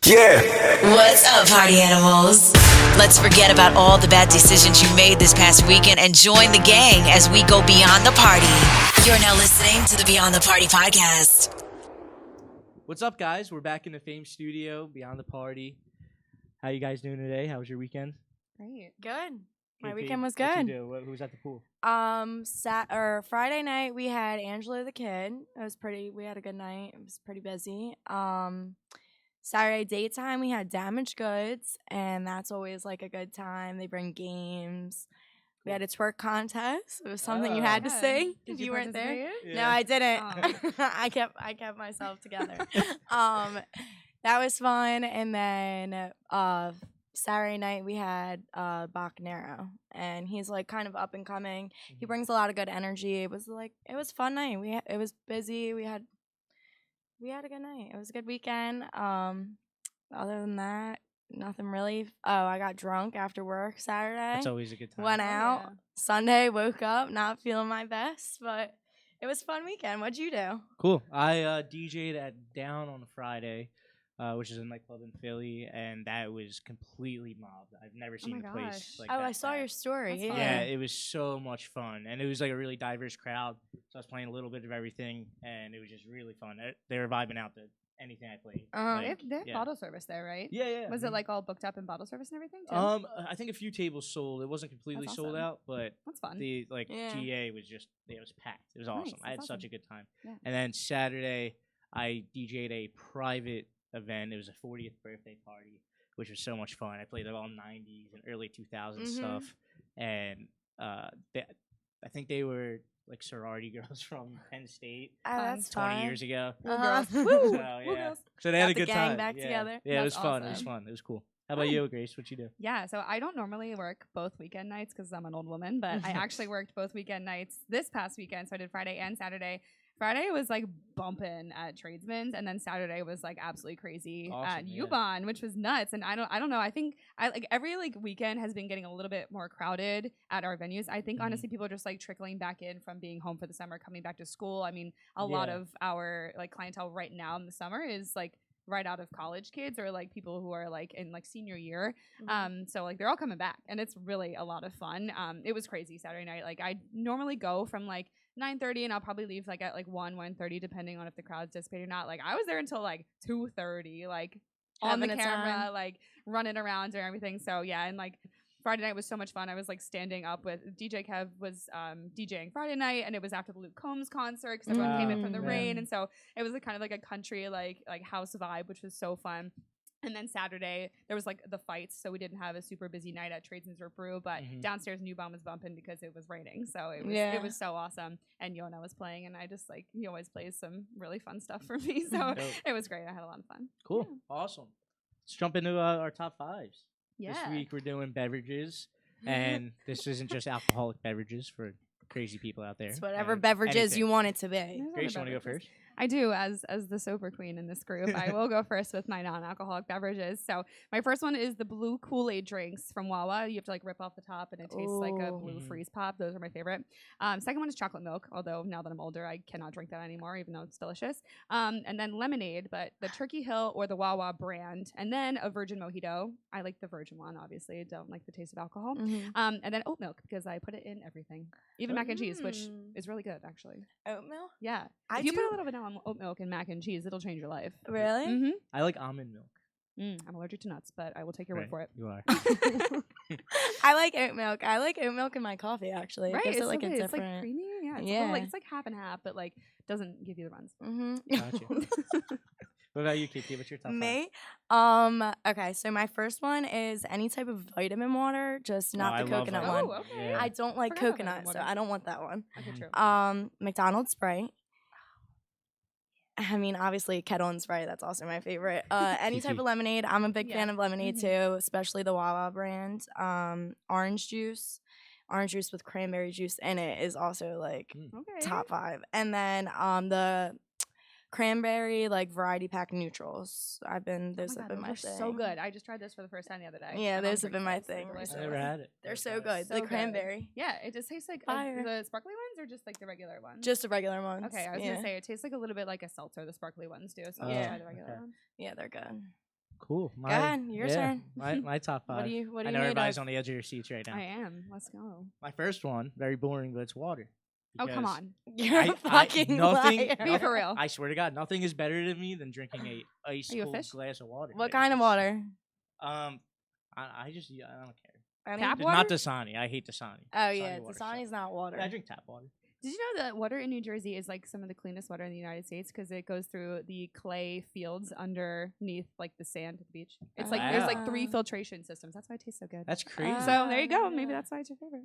Yeah. What's up, party animals? Let's forget about all the bad decisions you made this past weekend and join the gang as we go beyond the party. You're now listening to the Beyond the Party podcast. What's up, guys? We're back in the Fame Studio, Beyond the Party. How you guys doing today? How was your weekend? Great. Good. My KP, weekend was what'd good. you do? Who was at the pool? Friday night we had Angela the kid. We had a good night. It was pretty busy. Saturday daytime we had Damaged Goods, and that's always like a good time. They bring games. We had a twerk contest. It was something you had to sing if you weren't there. participate? No, I didn't. Oh. I kept myself together. That was fun. And then Saturday night we had Gosnear, and he's like kind of up and coming. He brings a lot of good energy. It was a fun night. It was busy. We had a good night. It was a good weekend. Other than that, nothing really. Oh, I got drunk after work Saturday. That's always a good time. Went Oh, out. yeah. Sunday, woke up not feeling my best, but it was a fun weekend. What'd you do? Cool. I DJ'd at Down on Friday, which is a nightclub in Philly, and that was completely mobbed. I've never seen my a place gosh. like Oh, that. I saw your story. That's Yeah. fun. Yeah, it was so much fun, and it was like a really diverse crowd. So I was playing a little bit of everything, and it was just really fun. They were vibing out to anything I played. They have yeah. bottle service there, right? Yeah. Was it like all booked up in bottle service and everything too? I think a few tables sold. It wasn't completely That's sold awesome. out, but That's fun. the Yeah. GA was just it was packed. It was Nice, awesome. I had that's such a awesome. good time. Yeah. And then Saturday, I DJ'd a private event. It was a 40th birthday party, which was so much fun. I played all 90s and early 2000s stuff, and I think they were like sorority girls from Penn State Oh, Fun. that's 20 fun. years ago. Uh-huh. So Woo, yeah, girls. so they had Got a the good gang time. back yeah. together. Yeah, it was That's fun. It was awesome. fun. It was cool. How about you, Grace? What you do? Yeah, so I don't normally work both weekend nights because I'm an old woman, but I actually worked both weekend nights this past weekend. So I did Friday and Saturday. Friday was like bumping at Tradesman's, and then Saturday was like absolutely crazy at Awesome, yeah. Ubon, which was nuts. And I don't know. I think I like every like weekend has been getting a little bit more crowded at our venues. I think honestly people are just like trickling back in from being home for the summer, coming back to school. I mean, a lot Yeah. of our like clientele right now in the summer is like right out of college kids or like people who are like in like senior year. So like they're all coming back and it's really a lot of fun. It was crazy Saturday night. Like I normally go from like 9:30 and I'll probably leave like at like 1:30 depending on if the crowd's dissipated or not. Like I was there until like 2:30, like on the Having a camera, time. like running around and everything. So yeah, and like Friday night was so much fun. I was like standing up with DJ Kev was DJing Friday night, and it was after the Luke Combs concert because everyone came in from the Mm. rain, and so it was kind of like a country like house vibe, which was so fun. And then Saturday there was like the fights, so we didn't have a super busy night at Tradesman's or Brew, but downstairs New Bomb was bumping because it was raining, so it was so awesome. And Yona was playing, and I just like he always plays some really fun stuff for me, so Dope. it was great. I had a lot of fun. Cool. Awesome. Let's jump into our top fives. Yeah. This week we're doing beverages, and this isn't just alcoholic beverages for crazy people out there. It's whatever and beverages anything. you want it to be. There's other Grace, you want to go beverages. first? I do, as the sober queen in this group. I will go first with my non-alcoholic beverages. So my first one is the blue Kool-Aid drinks from Wawa. You have to like rip off the top, and it tastes like a Ooh. blue freeze pop. Those are my favorite. Second one is chocolate milk. Although now that I'm older, I cannot drink that anymore, even though it's delicious. And then lemonade, but the Turkey Hill or the Wawa brand, and then a virgin mojito. I like the virgin one, obviously. I don't like the taste of alcohol. Mhm. And then oat milk because I put it in everything, even mac and cheese, which Mm. is really good actually. Oatmeal? Yeah, I if you put do- a little vanilla oat milk in mac and cheese, it'll change your life. Really? Mm-hmm. I like almond milk. I'm allergic to nuts, but I will take your word for it. You are. I like oat milk. I like oat milk in my coffee, actually. Right? It gives It's it like so a good. It's like different. creamy. Yeah. It's, Yeah. it's like half and half, but like doesn't give you the runs. Mm-hmm. Gotcha. What about you, Kiki? What's your top Me? Okay, so my first one is any type of vitamin water, just not I the love coconut vitamin one. Oh, okay. Yeah. I don't like Forgot about coconut, vitamin so water. I don't want that one. Okay, true. McDonald's Sprite. I mean, obviously, Kettle and Sprite, that's also my favorite. Any type Kiki. of lemonade. I'm a big Yeah. fan of lemonade, too, especially the Wawa brand. Orange juice. Orange juice with cranberry juice in it is also, like, Okay. top 5. And then the cranberry, like, variety pack neutrals. Those Oh have been those my are thing. so good. I just tried this for the first time the other day. Yeah, and those I'm have been my pretty thing delicious. I never had it. They're Those so guys. good. So The good. cranberry. Yeah, it just tastes like Fire. the sparkly ones or just like the regular ones? Just the regular ones. Okay, I was yeah. gonna say it tastes like a little bit like a seltzer. The sparkly ones do. So Yeah. I'll try the regular Okay. ones. Yeah, they're good. Cool. Go ahead, your turn. My top five. What do you I know need everybody's of? on the edge of your seats right now. I am. Let's go. My first one, very boring, but it's water. Oh, come Because on. You're a I- fucking nothing- liar. Be for real. I swear to God, nothing is better to me than drinking a ice Are you a cold fish? glass of water. What Yeah, kind of it's- water? I just I don't care. Any? Tap Just water? Not Dasani. I hate Dasani. Oh yeah, water Dasani's sucks. not water. Yeah, I drink tap water. Did you know that water in New Jersey is like some of the cleanest water in the United States because it goes through the clay fields underneath like the sand at the beach? It's like there's like 3 Wow. filtration systems. That's why it tastes so good. That's crazy. So there you go. Maybe yeah. that's why it's your favorite.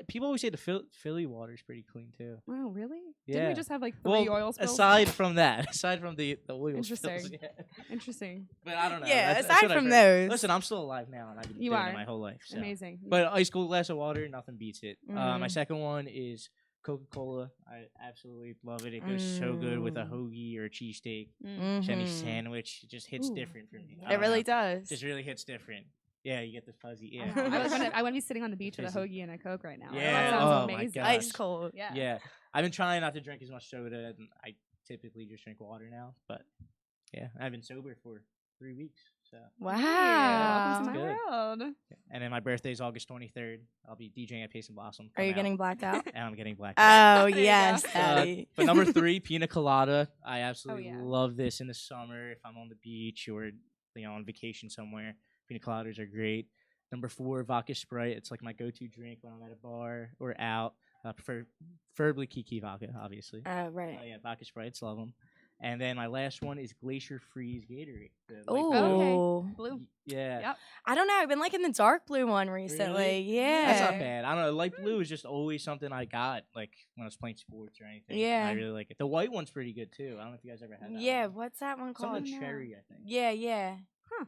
People always say the Philly water is pretty clean too. Wow, really? Didn't Yeah. we just have like 3 Well, oil spills? aside from that, aside from the oil spills, Interesting. yeah. Interesting. But I don't know. Yeah, That's aside what I've from heard. those. Listen, I'm still alive now, and I've been You doing are. it my whole life. So. Amazing. But ice cold glass of water, nothing beats it. My Mm. second one is Coca-Cola. I absolutely love it. It goes so good with a Mm. hoagie or a cheesesteak, Mm. any Mhm. sandwich. It just hits Ooh. different for me. I It don't really know. does. Just really hits different. Yeah, you get the fuzzy. Yeah. I want to be sitting on the beach with a Fizzy. hoagie and a Coke right now. Yeah, That sounds oh my amazing. gosh. Ice cold. Yeah. Yeah, I've been trying not to drink as much soda, and I typically just drink water now. But yeah, I've been sober for 3 weeks. So, Wow. Welcome to my Good. world. and then my birthday's August 23rd. I'll be DJing at Pace and Blossom. Are you Come out. getting blacked out? And I'm getting blacked out. Oh There you yes, go. Daddy. But number 3, pina colada. I absolutely yeah. love this in the summer if I'm on the beach or on vacation somewhere. Pina coladas are great. Number 4, vodka Sprite. It's like my go-to drink when I'm at a bar or out. Preferably Kiki vodka, obviously. Right. Yeah, vodka Sprites, love them. And then my last one is Glacier Freeze Gatorade. the light Oh. blue. Blue. Yeah. Yep. I don't know. I've been liking the dark blue one recently. Really? Yeah. That's not bad. I don't know. Light blue is just always something I got, like when I was playing sports or anything. Yeah. I really like it. The white one's pretty good too. I don't know if you guys ever had that. Yeah. one. What's that one called? Something No. cherry, I think. Yeah. Yeah.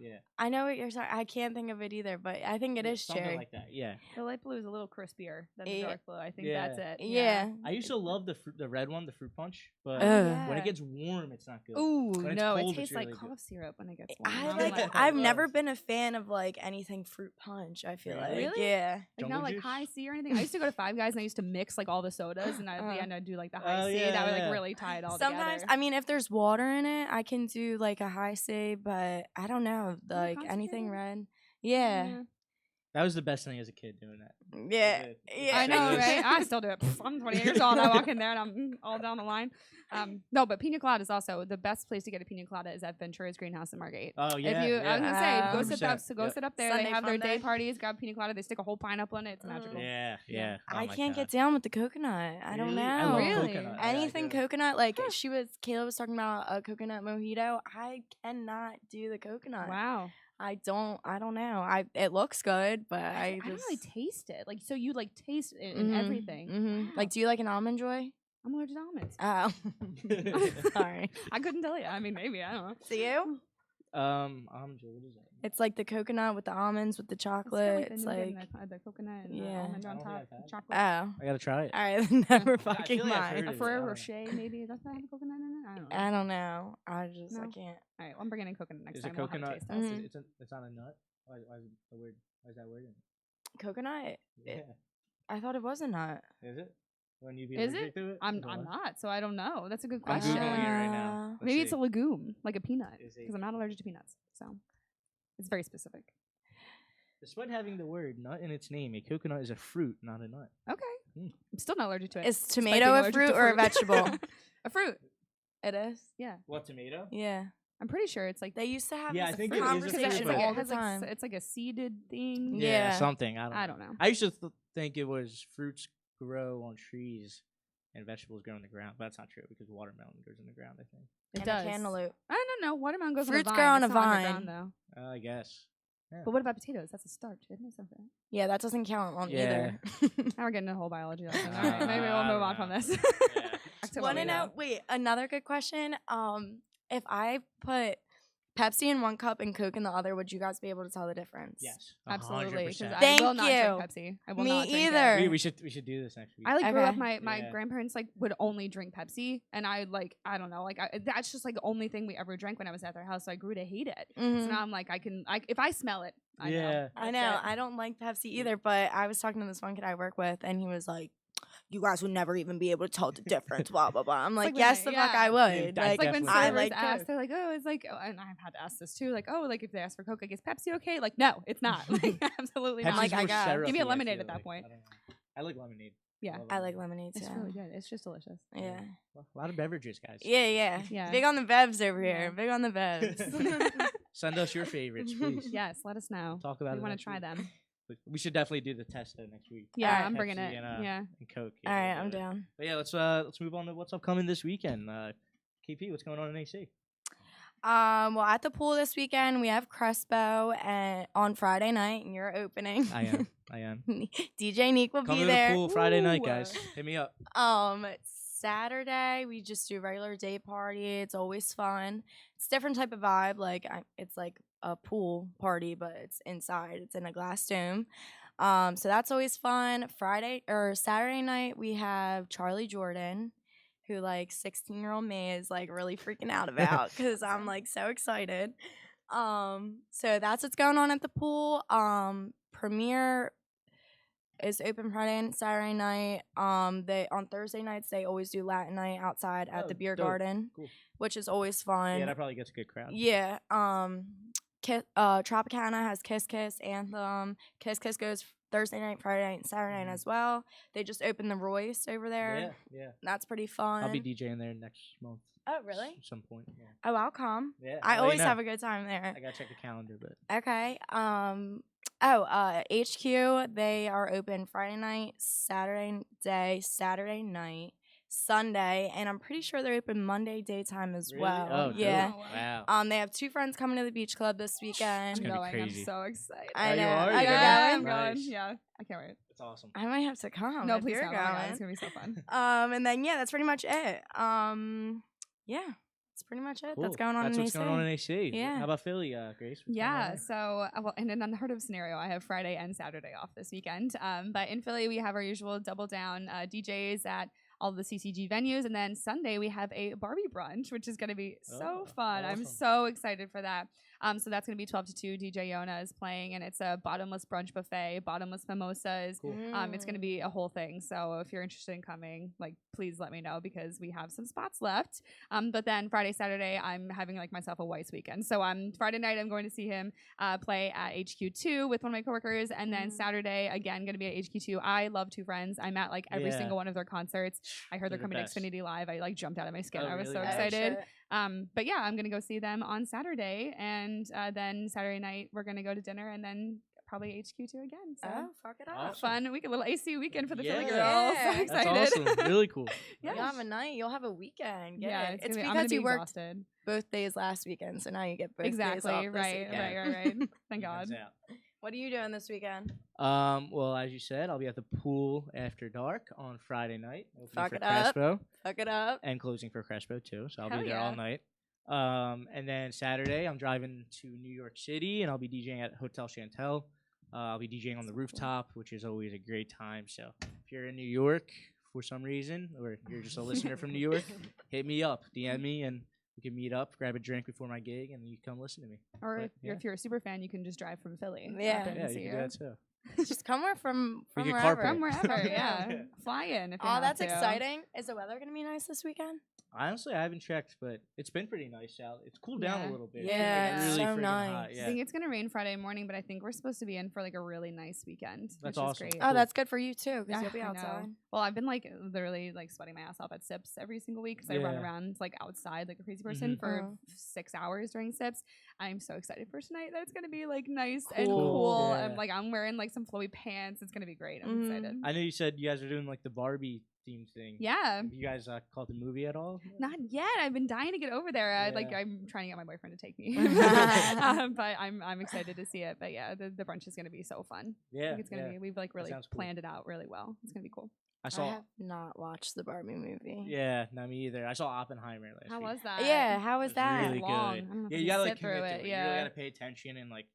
Yeah. I know what you're saying. I can't think of it either, but I think it is Something cherry. like that. Yeah. The light blue is a little crispier than the Yeah. dark blue. I think Yeah. that's it. Yeah. I used to love the red one, the fruit punch, but Ugh. when it gets warm, it's not good. Ooh, When it's no, cold, it it's tastes like really good. cough syrup when it gets warm. I don't like. like I've that. never been a fan of like anything fruit punch. I feel like. Really? Yeah. Like Jungle not like juice? high C or anything. I used to go to Five Guys and I used to mix like all the sodas and at the end I'd do like the high Oh, C. yeah, That would like yeah. really tie it all Sometimes, together. I mean, if there's water in it, I can do like a high C, but I don't know, like anything concentrated? red. Yeah. That was the best thing as a kid doing that. Yeah. Good. Yeah. I know, Yes. right? I still do it. I'm 20 years old. I walk in there and I'm all down the line. No, but pina colada is also the best place to get a pina colada is at Ventura's Greenhouse in Margate. Oh yeah. If you, I was gonna say, go sit up, 100%. so go Yep. sit up there. Sunday they have their fun day day. parties. Grab pina colada. They stick a whole pineapple in it. It's magical. Yeah, yeah. Oh I my can't God. get down with the coconut. I don't Really? know. I love Really? coconut. Yeah, I Anything do. coconut, like Kayla was talking about a coconut mojito. I cannot do the coconut. Wow. I don't know. It looks good, but I I don't just really taste it. Like, so you like taste it in Mhm, everything. mhm. Wow. Like, do you like an almond joy? I'm allergic to almonds. Oh, sorry. I couldn't tell you. I mean, maybe I don't know. Do you? Almond joy, what is that? It's like the coconut with the almonds with the It's got, chocolate. the It's nougat like and the coconut and the Yeah. almond I on don't think top, I've had it. chocolate. oh. I gotta try it. All right, never I fucking feel like I've mind. heard A it. Ferrero I don't know. Rocher, maybe. Does that have coconut in it? I don't know. I don't know. I just I No? can't. All right, well, I'm bringing in coconut next Is it time. We'll have a coconut? taste test. Mhm. It's on a nut. Why is it the word? Why is that word in it? Coconut? Yeah. I thought it was a nut. Is it? When you be Is allergic it? to it? I'm Is it what? not, so I don't know. That's a good I'm question. googling it right now. Let's Maybe it's see. a legume, like a peanut, Is a because I'm not allergic to peanuts. So it's very specific. Despite having the word nut in its name, a coconut is a fruit, not a nut. Okay. Mm. I'm still not allergic to it. Is despite being tomato a allergic to fruit or a vegetable? A fruit. It is. Yeah. What, tomato? Yeah. I'm pretty sure it's like They used to have Yeah, I this think it is a conversation fruit, it's like, all it the has like time. it's like a seeded thing. Yeah. Something. I don't know. I used to think it was fruits grow on trees and vegetables grow in the ground, but that's not true because watermelon grows in the ground, I think. It And does. a cantaloupe. I don't know. Watermelon goes Fruits on a grow vine. on It's a not vine. underground, though. I guess. Yeah. But what about potatoes? That's a starch, isn't it? Something. Yeah, that doesn't count on Yeah. either. Now we're getting a whole biology lesson. All right, maybe we'll I move don't on from know. this. Yeah. Back to what Want we to know. know? Wait, another good question. If I put Pepsi in one cup and Coke in the other, would you guys be able to tell the difference? Yes. Absolutely. 'Cause 100%. I Thank will not you. drink Pepsi. I will Me not drink it. either. We should do this next week. I like grew up. Okay. My Yeah. grandparents like would only drink Pepsi, and I don't know, that's just like the only thing we ever drank when I was at their house. So I grew to hate it. Mhm. So now I'm like, if I smell it, I know. Yeah. I That's know. it. I don't like Pepsi either, but I was talking to this one kid I work with, and he was like, you guys would never even be able to tell the difference, blah, blah, blah. I'm like, like when yes, they- the fuck I Dude, would. I It's like when definitely I servers like ask, Coke. they're like, oh, it's like, and I've had to ask this too, like, oh, like if they ask for Coke, like, is Pepsi okay? Like, no, it's not. Like, absolutely not. Pepsi's like, I more got- syrupy, Give me a I lemonade feel at that like. point. I don't know. I like lemonade. Yeah. love I like lemonade too. It's really good. It's just delicious. Yeah. A lot of beverages, guys. Yeah. Yeah. Big on the bevs over here. Yeah. Big on the bevs. Send us your favorites, please. Yes, let us know. Talk about We it. want next to try week. them. We should definitely do the test though next week. Yeah, Alright. I'm bringing Pepsi it. and, Yeah. And Coke. All right, we'll I'm do it. down. But yeah, let's move on to what's upcoming this weekend. KP, what's going on in AC? Well, at the pool this weekend, we have Crespo and on Friday night, and you're opening. I am. DJ NEEK will Come be to there. the pool Friday night, Ooh. guys. Hit me up. Saturday we just do regular day party. It's always fun. It's a different type of vibe. Like it's like a pool party, but it's inside. It's in a glass dome. So that's always fun. Friday or Saturday night we have Charlie Jordan, who like 16-year-old me is like really freaking out about because I'm like so excited. So that's what's going on at the pool. Premiere is open Friday and Saturday night. They on Thursday nights they always do Latin night outside at Oh, the beer dope. garden, Cool. which is always fun. Yeah, that probably gets a good crowd. Yeah. Tropicana has Kiss Kiss Anthem. Kiss Kiss goes Thursday night, Friday night, and Saturday night as well. They just opened the Royce over there. Yeah. That's pretty fun. I'll be DJing there next month. Oh, really? At some point. Yeah. Oh, I'll come. Yeah. I I'll let always you know. have a good time there. I gotta check the calendar, but Okay. HQ, they are open Friday night, Saturday day, Saturday night, Sunday, and I'm pretty sure they're open Monday daytime as Really? well. Oh, dope. yeah. Wow. They have 2 friends coming to the beach club this weekend. It's gonna be I'm going. crazy. I'm so excited. I Oh, you know. are? Oh, You're you're yeah, I'm going? going. Nice. Yeah, I can't wait. That's awesome. I might have to come. No, if please you're come. Oh my God, going. it's gonna be so fun. And then yeah, that's pretty much it. Yeah, that's pretty much it. Cool. That's going on That's in what's AC. going on in AC. Yeah. How about Philly, Grace? What's going on Yeah, there? so well, in an unheard of scenario, I have Friday and Saturday off this weekend. But in Philly, we have our usual double down DJs at all the CCG venues, and then Sunday we have a Barbie brunch, which is going to be so Oh, fun. I'm awesome. so excited for that. So that's going to be 12 to 2. DJ Yona is playing, and it's a bottomless brunch buffet, bottomless mimosas. Cool. It's going to be a whole thing. So if you're interested in coming, like, please let me know because we have some spots left. But then Friday, Saturday, I'm having like myself a Weiss weekend. So Friday night, I'm going to see him play at HQ2 with one of my coworkers, and then Saturday again going to be at HQ2. I love Two Friends. I'm at like every Yeah. single one of their concerts. I heard they're They're the coming to best. Xfinity Live. I like jumped out of my skin. Oh, I was really? so Oh, excited. shit. But yeah, I'm gonna go see them on Saturday, and then Saturday night we're gonna go to dinner, and then probably HQ2 again. So Oh, fuck it up. Awesome. fun week, a little AC weekend for the Philly Yeah. girls. Yeah. So That's excited. That's awesome. Really cool. Yeah. You'll have a night. You'll have a weekend. Get Yeah, it. It's I'm gonna because be you worked exhausted. both days last weekend, so now you get both Exactly. days off this Right. weekend. Thank Evens God. out. What are you doing this weekend? Well, as you said, I'll be at the pool after dark on Friday night. Opening Fuck for it up. Crespo Fuck it up. and closing for Crespo too. So I'll Hell be there yeah. all night. And then Saturday, I'm driving to New York City, and I'll be DJing at Hotel Chantel. I'll be DJing on the rooftop, which is always a great time. So if you're in New York for some reason, or you're just a listener from New York, hit me up, DM me, and we can meet up, grab a drink before my gig, and you can come listen to me. Or But, if you're a super fan, you can just drive from Philly. Yeah. up in Yeah, and you see can do that too. Just come from We could wherever. carpool. From wherever, Yeah. yeah. Fly in if you Oh, have that's to. exciting. Is the weather gonna be nice this weekend? Honestly, I haven't checked, but it's been pretty nice out. It's cooled down Yeah. a little bit. Yeah, It's it's so freaking nice. hot. I I Yeah. think it's gonna rain Friday morning, but I think we're supposed to be in for like a really nice weekend. That's which awesome. Is great. Oh, that's good for you too, because Yeah, you'll be I know. outside. Well, I've been like literally like sweating my ass off at Sips every single week because I run Yeah. around like outside like a crazy person Mhm. for Mhm. 6 hours during Sips. I'm so excited for tonight that it's gonna be like nice and Cool. cool. Yeah. And like I'm wearing like some flowy pants. It's gonna be great. I'm Mhm. excited. I know you said you guys are doing like the Barbie themed thing. Yeah. Have you guys caught the movie at all? Not yet. I've been dying to get over there. Like Yeah. I'm trying to get my boyfriend to take me, but I'm excited to see it. But yeah, the brunch is gonna be so fun. I Yeah. think it's gonna be. We've like really sounds cool. planned it out really well. It's gonna be cool. I I saw. have not watched the Barbie movie. Yeah, not me either. I saw Oppenheimer last How week. was that? Yeah, how It was that? Really Long. good. I don't know if Yeah, I you can gotta like sit through commit to it, it. You yeah. really gotta pay attention and like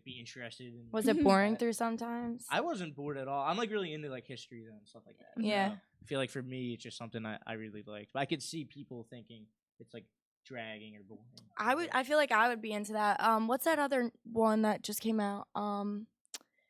be interested. In, Was like, it boring that. through sometimes? I wasn't bored at all. I'm like really into like history and stuff like that. Yeah. So I feel like for me, it's just something I really liked. But I could see people thinking it's like dragging or boring. I feel like I would be into that. What's that other one that just came out?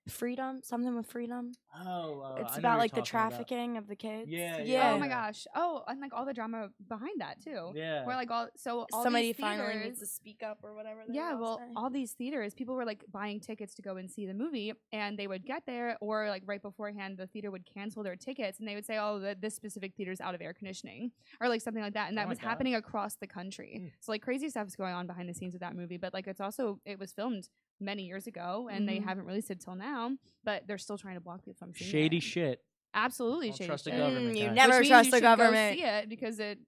Freedom, something with freedom. Oh, It's I know about what like you're the talking about. trafficking of the kids. Yeah, yeah. Oh my gosh. Oh, and like all the drama behind that too. Yeah. Where like all Somebody these finally theaters, needs to speak up or whatever. they yeah, all well, say. all these theaters, people were like buying tickets to go and see the movie, and they would get there, or like right beforehand, the theater would cancel their tickets, and they would say, "Oh, this specific theater's out of air conditioning," or like something like that, and Oh that my was God. happening across the country. Mm. So like crazy stuff is going on behind the scenes with that movie, but like it was filmed many years ago, and they Mhm. haven't released it till now, but they're still trying to block people from seeing Shady it. shit. Absolutely Don't shady trust the shit. government, you guys. never Which means trust you the should go government. see it because it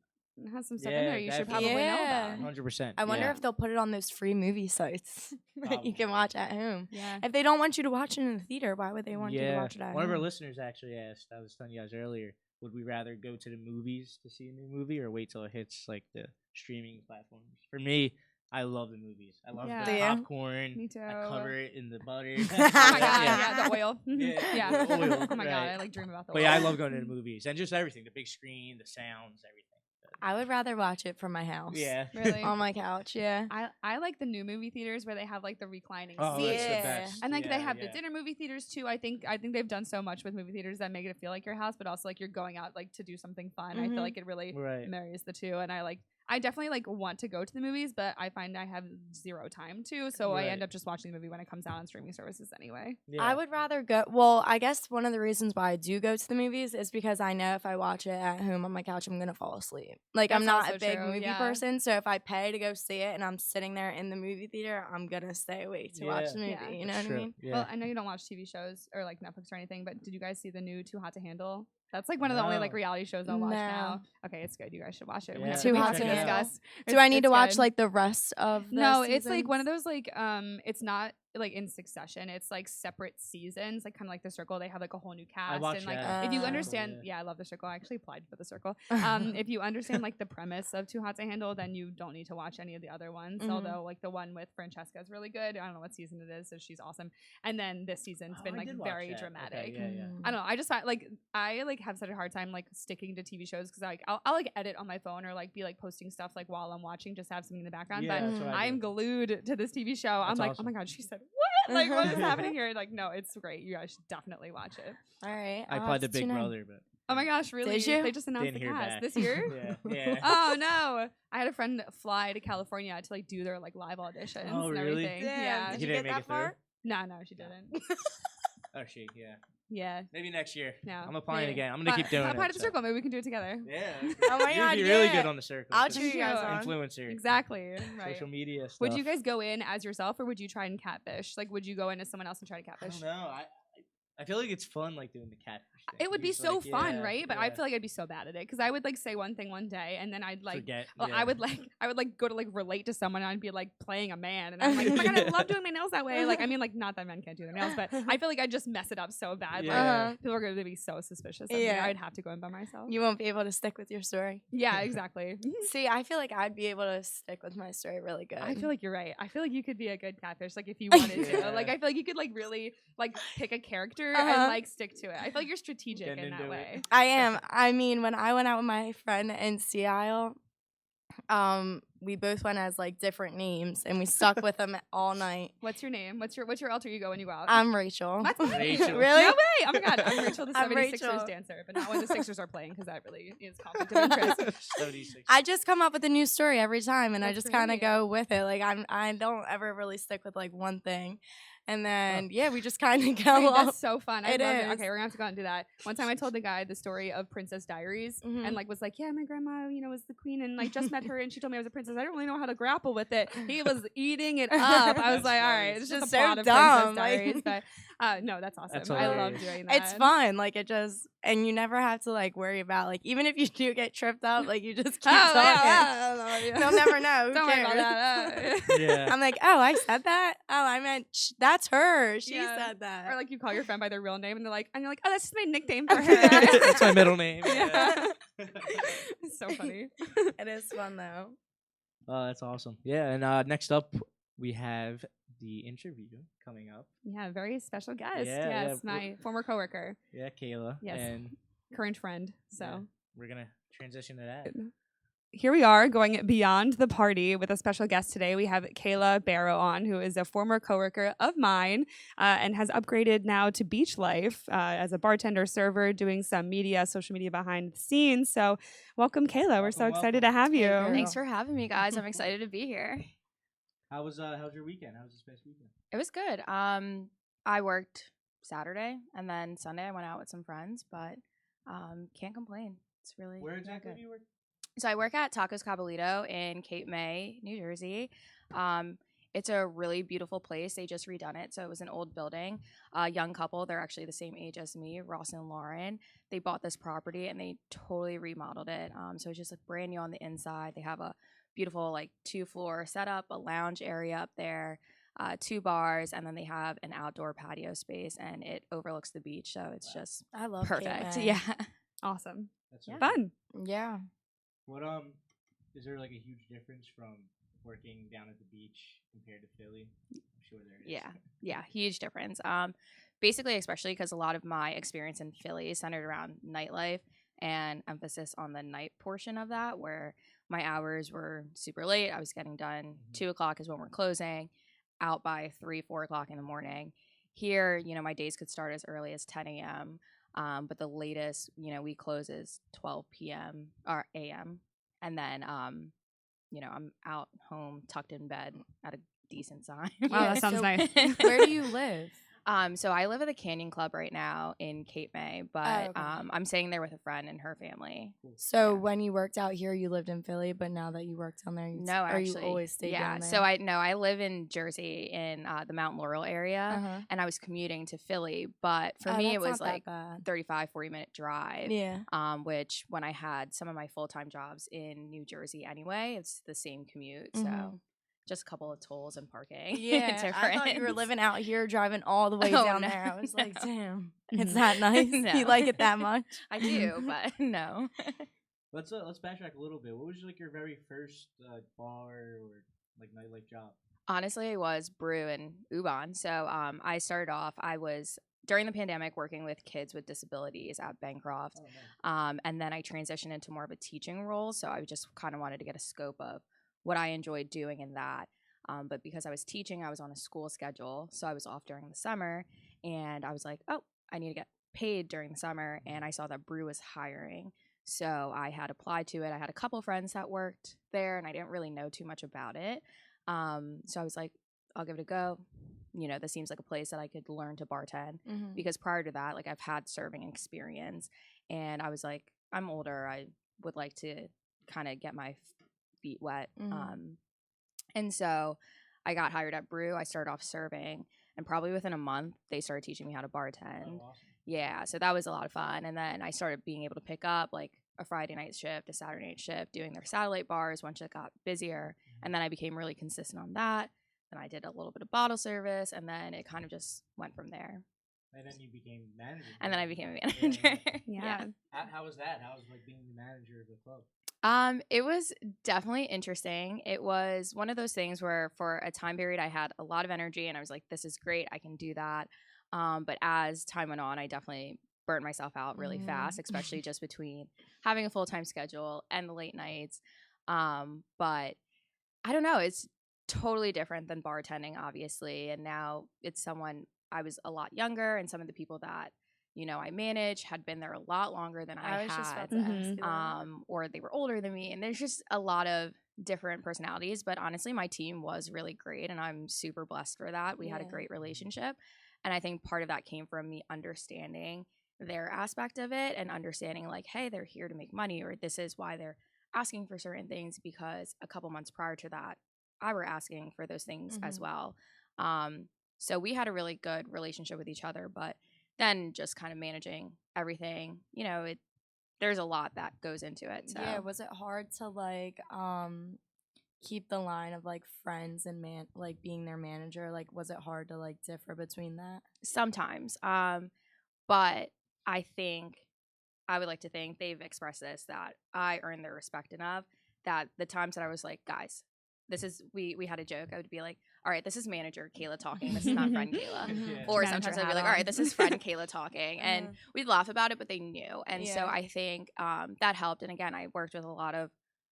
has some stuff in Yeah, there you should definitely. probably know Yeah. about. 100%. I wonder yeah. if they'll put it on those free movie sites that you can Probably. watch at home. Yeah. If they don't want you to watch it in the theater, why would they want you to watch it at One of our home? listeners actually asked, I was telling you guys earlier, would we rather go to the movies to see a new movie or wait till it hits like the streaming platforms? For me, I love the movies. I love Yeah. Do the you? popcorn. Me too. I cover it in the butter. Oh my god, Yeah. yeah, the oil. Yeah, yeah. the oil, Oh my god, right. I like dream about the But oil. yeah, I love going to the movies and just everything, the big screen, the sounds, everything. I would rather watch it from my house. Yeah. Really? On my couch, yeah. I like the new movie theaters where they have like the reclining Oh, seats. that's the Yeah. best. And like they Yeah, have the yeah. dinner movie theaters too. I think they've done so much with movie theaters that make it feel like your house, but also like you're going out like to do something fun. I Mhm. feel like it really Right. marries the two. And I definitely like want to go to the movies, but I find I have zero time to, so I end Right. up just watching the movie when it comes out on streaming services anyway. Yeah. I would rather go. Well, I guess one of the reasons why I do go to the movies is because I know if I watch it at home on my couch, I'm gonna fall asleep. Like I'm That's not also a big true, movie yeah. person, so if I pay to go see it and I'm sitting there in the movie theater, I'm gonna stay awake to watch Yeah. the movie. Yeah. You know That's what I true. mean? Yeah. Well, I know you don't watch TV shows or like Netflix or anything, but did you guys see the new Too Hot to Handle? That's like one of the only like No. reality shows I'll watch No. now. Okay, it's good. You guys should watch it. We Yeah, have Too we Hot have to Handle. discuss. Do I need to It's watch good. like the rest of the No, it's like one of seasons? those like it's not like in succession. It's like separate seasons, like kind of like The Circle. They have like a whole new cast watched and like that. if you Oh. understand, Yeah. I love The Circle. I actually applied for The Circle. If you understand like the premise of Too Hot to Handle, then you don't need to watch any of the other ones. Mhm. Although like the one with Francesca is really good. I don't know what season it is, so she's awesome. And then this season's Oh, been I like did watch very that. Okay, dramatic. yeah, yeah. Mm. I don't know. I just find like I like have such a hard time like sticking to TV shows because like I'll like edit on my phone or like be like posting stuff like while I'm watching, just have something in the background. Yeah, But that's what I I'm do. glued to this TV show. I'm That's like, awesome. oh my god, she said what? Like what is happening here? Like no, it's great. You guys should definitely watch it. All right. I I'll played the have to Big tune in. Brother, but Oh my gosh, really? Did you? They just announced didn't the hear cast back. this year. yeah. Oh no! I had a friend fly to California to like do their like live auditions Oh, and really? everything. Damn, Yeah. Did You you didn't get make that it through? far? No, she didn't. Oh, she, yeah. Yeah. Maybe next year. No. I'm applying maybe. again. I'm gonna keep doing Apply it. to the so. circle. Maybe we can do it together. Yeah. Oh my You'd God, be really yeah. good on the circle. I'll 'cause cheer you guys on. Influencer. Exactly. Right. Social media stuff. Would you guys go in as yourself, or would you try and catfish? Like, would you go in as someone else and try to I catfish? don't know. I feel like it's fun, like doing the catfish thing. It would be You so like, fun, yeah, right? But I yeah. feel like I'd be so bad at it because I would like say one thing one day and then I'd like. Forget. Well, yeah. I would like go to like relate to someone and I'd be like playing a man and I'm like, oh my god, I love doing my nails that way. Like, I mean, like not that men can't do their nails, but I feel like I'd just mess it up so bad. Like, Yeah. people are going to be so suspicious of me. Yeah. I'd have to go in by myself. You won't be able to stick with your story. Yeah, exactly. See, I feel like I'd be able to stick with my story really good. I feel like you're right. I feel like you could be a good catfish, like if you wanted to. Yeah. Like I feel like you could like really like pick a character Uh-huh. and like stick to it. I feel like you're strategic Getting in that into it. way. I am. I mean, when I went out with my friend in Sea Isle, we both went as like different names, and we stuck with them all night. What's your name? What's your alter ego when you go out? I'm Rachel. That's me. Rachel. Really? No way! Oh my god, I'm Rachel, the I'm 76ers Rachel. dancer, but not when the Sixers are playing because that really is conflict of interest. 76. I just come up with a new story every time, and I That's just kind of great. go with it. Like I don't ever really stick with like one thing, and then yeah, we just kind of go Wait, off. that's so fun. I It love it. is. Okay, we're gonna have to go out and do that. One time I told the guy the story of Princess Diaries Mhm. and like was like, yeah, my grandma, was the queen and like just met her and she told me I was a princess. I don't really know how to grapple with it. He was eating it up. I was That's like, all funny. right, it's just a Just so plot of dumb, Princess like- Diaries. But no, that's awesome. That's I love hilarious. doing that. It's fun. Like it just, and you never have to like worry about like even if you do get tripped up, like you just keep Oh, talking. yeah. They'll never know. Who Don't worry about cares? that. Yeah. I'm like, oh, I said that. Oh, I meant that's her. She Yeah. said that. Or like you call your friend by their real name and you're like, oh, that's just my nickname for her. That's my middle name. Yeah. It's so funny. It is fun though. Oh, that's awesome. Yeah, and next up we have the interview coming up. Yeah, very special guest. Yeah, yes, yeah. my former coworker, Yeah, Kayla. Yes. And current friend. So yeah, we're gonna transition to that. here we are going beyond the party with a special guest today. We have Kayla Barrow on, who is a former coworker of mine and has upgraded now to beach life as a bartender, server, doing some media, social media behind the scenes. So welcome, Kayla. We're so excited to have you. Thanks for having me, guys. I'm excited to be here. How's your weekend? How was this past weekend? It was good. I worked Saturday and then Sunday I went out with some friends, but can't complain. It's really Where exactly do you work? So I work at Tacos Caballito in Cape May, New Jersey. It's a really beautiful place. They just redone it. So it was an old building. A young couple, they're actually the same age as me, Ross and Lauren. They bought this property and they totally remodeled it. So it's just like brand new on the inside. They have a beautiful like 2-floor setup, a lounge area up there, 2 bars, and then they have an outdoor patio space and it overlooks the beach. So it's just I love perfect. Cape May. Yeah. Awesome. That's so Fun. Yeah. What is there like a huge difference from working down at the beach compared to Philly? I'm sure there is. Yeah, huge difference. Basically, especially because a lot of my experience in Philly is centered around nightlife and emphasis on the night portion of that, where my hours were super late. I was getting done 2 o'clock is when we're closing, out by 3-4 o'clock in the morning. Here, my days could start as early as 10 a.m. But the latest, we close is 12 p.m. or a.m. And then, I'm out home, tucked in bed at a decent time. Wow, that sounds nice. Where do you live? So I live at the Canyon Club right now in Cape May, but okay. I'm staying there with a friend and her family. So Yeah. when you worked out here, you lived in Philly, but now that you work down there, No, or actually, you always stay down there? So I live in Jersey in the Mount Laurel area, Uh-huh. and I was commuting to Philly. But for me, it was like 35-40 minute drive. Yeah. Which when I had some of my full-time jobs in New Jersey anyway, it's the same commute. So Mhm. just a couple of tolls and parking. Yeah, I thought you were difference. living out here, driving all the way Oh, down no, there. I was like, no. damn, it's that nice. No. You like it that much? I do, but no. Let's backtrack a little bit. What was like your very first bar or like nightlife job? Honestly, it was brew and Ubon. So I started off, I was during the pandemic working with kids with disabilities at Bancroft. Oh, nice. And then I transitioned into more of a teaching role. So I just kind of wanted to get a scope of what I enjoyed doing in that. But because I was teaching, I was on a school schedule. So I was off during the summer. And I was like, oh, I need to get paid during the summer. And I saw that Brew was hiring. So I had applied to it. I had a couple friends that worked there, and I didn't really know too much about it. So I was like, I'll give it a go. This seems like a place that I could learn to bartend. Mhm. Because prior to that, like I've had serving experience, and I was like, I'm older. I would like to kind of get my feet wet. Mhm. And so I got hired at Brew. I started off serving, and probably within a month, they started teaching me how to bartend. Oh, awesome. Yeah, so that was a lot of fun. And then I started being able to pick up like a Friday night shift, a Saturday night shift, doing their satellite bars once it got busier. And then I became really consistent on that. Then I did a little bit of bottle service, and then it kind of just went from there. And then you became manager. And then I became a Yeah, manager. Yeah. How was that? How was like being the manager of the club? It was definitely interesting. It was one of those things where for a time period I had a lot of energy and I was like, this is great, I can do that. But as time went on, I definitely burnt myself out really fast, especially just between having a full-time schedule and the late nights. But I don't know, it's totally different than bartending, obviously. And now it's someone, I was a lot younger, and some of the people that I manage had been there a lot longer than I was just about had. to ask you that. Or they were older than me, and there's just a lot of different personalities. But honestly, my team was really great, and I'm super blessed for that. We had a Yeah. great relationship, and I think part of that came from me understanding their aspect of it and understanding like, hey, they're here to make money, or this is why they're asking for certain things, because a couple months prior to that, I were asking for those things as Mhm. well. So we had a really good relationship with each other, but then just kind of managing everything, there's a lot that goes into it. So Yeah, was it hard to like keep the line of like friends and like being their manager? Like, was it hard to like differ between that? sometimes, but I would like to think they've expressed this, that I earned their respect enough that the times that I was like, guys, this is we had a joke. I would be like, all right, this is manager Kayla talking. This is not friend Kayla. Yeah. Or Manager sometimes I'd be hat like, all on. right, this is friend Kayla talking. And Mhm. we'd laugh about it, but they knew. And so Yeah. I think that helped. And again, I worked with a lot of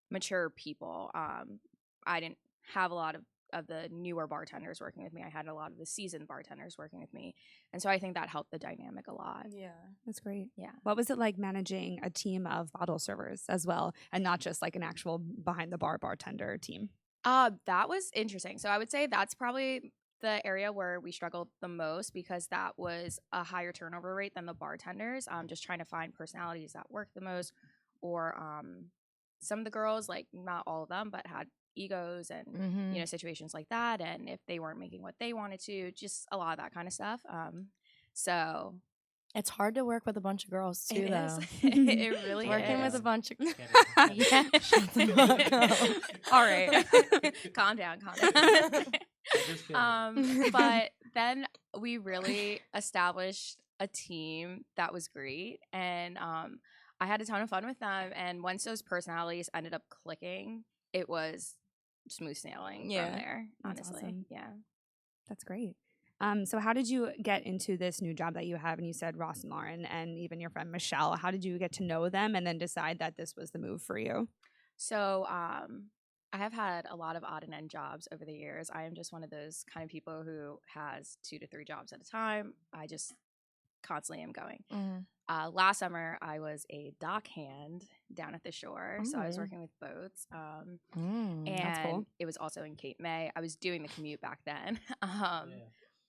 mature people. I didn't have a lot of the newer bartenders working with me. I had a lot of the seasoned bartenders working with me. And so I think that helped the dynamic a lot. Yeah. That's great. Yeah. What was it like managing a team of bottle servers as well, and not just like an actual behind the bar bartender team? That was interesting. So I would say that's probably the area where we struggled the most because that was a higher turnover rate than the bartenders. Just trying to find personalities that work the most, or some of the girls, like not all of them, but had egos and you know, situations like that, and if they weren't making what they wanted to, just a lot of that kind of stuff. So it's hard to work with a bunch of girls too, it though. it really Working is. with a bunch of Yeah. Shut the fuck up. All right. calm down. Just kidding. But then we really established a team that was great, and I had a ton of fun with them. And once those personalities ended up clicking, it was smooth sailing from there. That's Honestly, awesome. yeah. That's great. So how did you get into this new job that you have? And you said Ross and Lauren and even your friend Michelle. How did you get to know them and then decide that this was the move for you? So I have had a lot of odd and end jobs over the years. I am just one of those kind of people who has 2 to 3 jobs at a time. I just constantly am going. Last summer, I was a dock hand down at the shore. So I was working with boats. That's cool. And it was also in Cape May. I was doing the commute back then.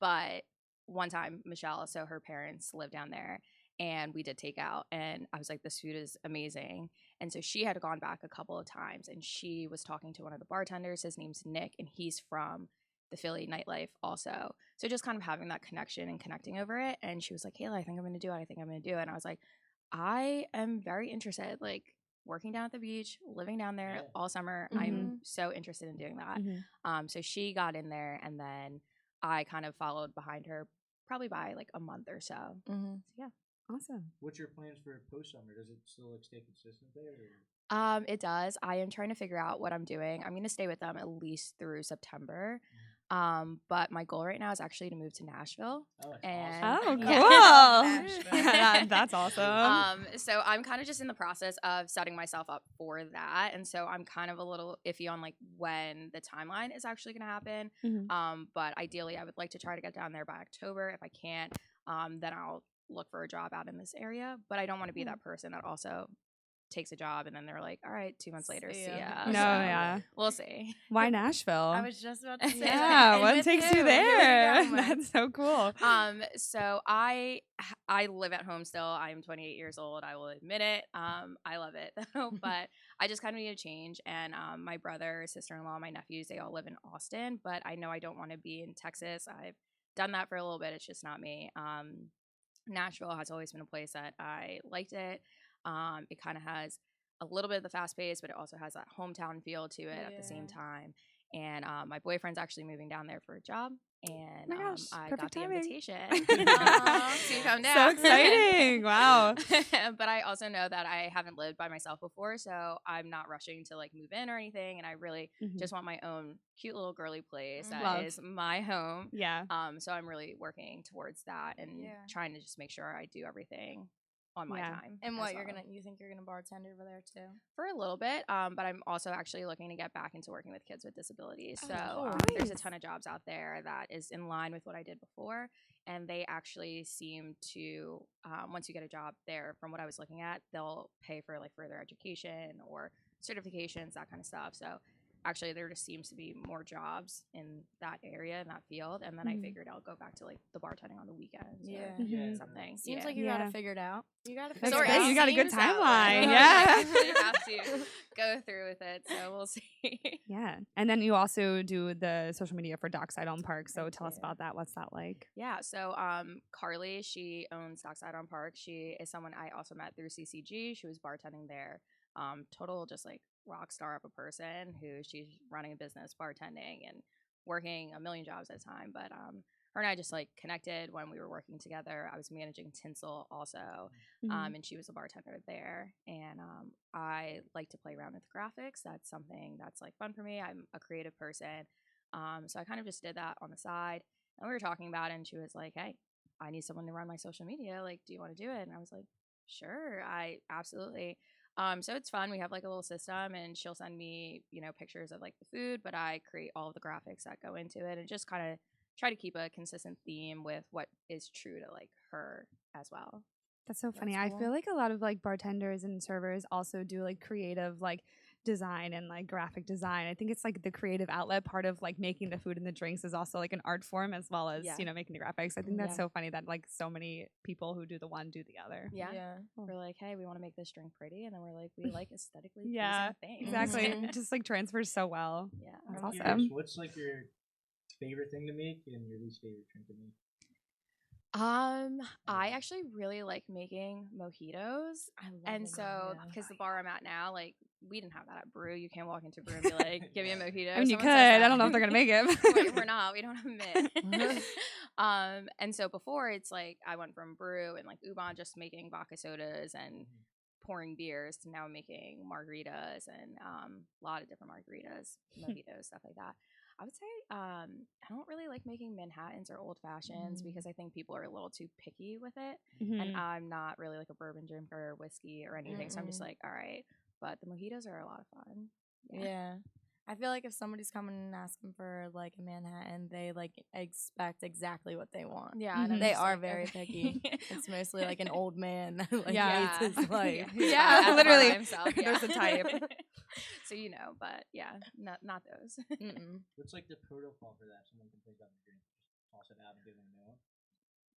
But one time, Michelle, so her parents live down there, and we did takeout. And I was like, this food is amazing. And so she had gone back a couple of times, and she was talking to one of the bartenders. His name's Nick, and he's from the Philly Nightlife also. So just kind of having that connection and connecting over it. And she was like, Kayla, I think I'm going to do it. I think I'm going to do it. And I was like, I am very interested, like working down at the beach, living down there all summer. I'm so interested in doing that. So she got in there, and then I kind of followed behind her probably by like a month or so. So yeah. Awesome. What's your plans for post-summer? Does it still like stay consistent there? Or? It does. I am trying to figure out what I'm doing. I'm going to stay with them at least through September. But my goal right now is actually to move to Nashville. Oh, that's And awesome. Yeah. That's awesome. So I'm kind of just in the process of setting myself up for that. And so I'm kind of a little iffy on like when the timeline is actually going to happen. But ideally I would like to try to get down there by October. If I can't, then I'll look for a job out in this area. But I don't want to be that person that also takes a job and then they're like, all right, 2 months later, see ya. No, So yeah. we'll see. Why Nashville? I was just about to say yeah, that. what With takes who? you Who are there? going with? That's so cool. So I live at home still. I'm 28 years old. I will admit it. I love it though, but I just kind of need a change. And my brother, sister-in-law, my nephews, they all live in Austin, but I know I don't want to be in Texas. I've done that for a little bit. It's just not me. Nashville has always been a place that I liked it. It kind of has a little bit of the fast pace, but it also has that hometown feel to it at the same time. And my boyfriend's actually moving down there for a job, and Oh my gosh, I perfect got the timing. invitation to come down. So exciting. Wow. But I also know that I haven't lived by myself before, so I'm not rushing to like move in or anything. And I really just want my own cute little girly place that is my home. Yeah. So I'm really working towards that and trying to just make sure I do everything on my time. And as what well. you think you're gonna bartend over there too? For a little bit, but I'm also actually looking to get back into working with kids with disabilities. So cool. there's a ton of jobs out there that is in line with what I did before, and they actually seem to once you get a job there, from what I was looking at, they'll pay for like further education or certifications, that kind of stuff. So actually there just seems to be more jobs in that area, in that field, and then I figured I'll go back to like the bartending on the weekends or something. Seems like you got it figured out. You got it That's figured great. out. You got a good Seems that way. timeline. I Yeah. actually have to go through with it, so we'll see. Yeah. And then you also do the social media for Dockside on Park. So tell us about that. What's that like? Yeah, so Carly, she owns Dockside on Park. She is someone I also met through CCG. She was bartending there. Total just like rock star of a person who she's running a business, bartending, and working a million jobs at a time. But her and I just like connected when we were working together. I was managing Tinsel also, and she was a bartender there. And I like to play around with graphics. That's something that's like fun for me. I'm a creative person. So I kind of just did that on the side. And we were talking about it, and she was like, hey, I need someone to run my social media. Like, do you want to do it? And I was like, sure, I absolutely. So it's fun. We have like a little system, and she'll send me, pictures of like the food, but I create all of the graphics that go into it, and just kind of try to keep a consistent theme with what is true to like her as well. That's so funny. That's I feel like a lot of like bartenders and servers also do like creative like design and like graphic design. I think it's like the creative outlet part of like making the food and the drinks is also like an art form as well as, making the graphics. I think that's so funny that like so many people who do the one do the other. Yeah. Yeah. We're like, hey, we want to make this drink pretty, and then we're like, we like aesthetically Yeah, pleasing things. exactly. Mhm. It just like transfers so well. Yeah. That's I'm awesome. curious, what's like your favorite thing to make and your least favorite drink to make? I actually really like making mojitos. I love And a so, mojito. because the bar I'm at now, like, we didn't have that at Brew. You can't walk into Brew and be like, give me a mojito. I mean, you Someone could. says I don't know if that. they're gonna make it. We're not. We don't have mint. And so before, it's like I went from Brew and like Ubon just making vodka sodas and pouring beers to now making margaritas and a lot of different margaritas, mojitos, stuff like that. I would say I don't really like making Manhattans or old fashions because I think people are a little too picky with it. And I'm not really like a bourbon drinker or whiskey or anything. So I'm just like, all right. But the mojitos are a lot of fun. Yeah. I feel like if somebody's coming and asking for like a Manhattan, they like expect exactly what they want. Yeah. And I'm They just are like, very okay. picky. It's mostly like an old man that like Yeah. hates his life. Yeah, At the bar by literally. himself, There's a type. So but yeah, not those. Mm-mm. What's like the protocol for that? Someone can pick up a drink, just toss it out and give them a new one?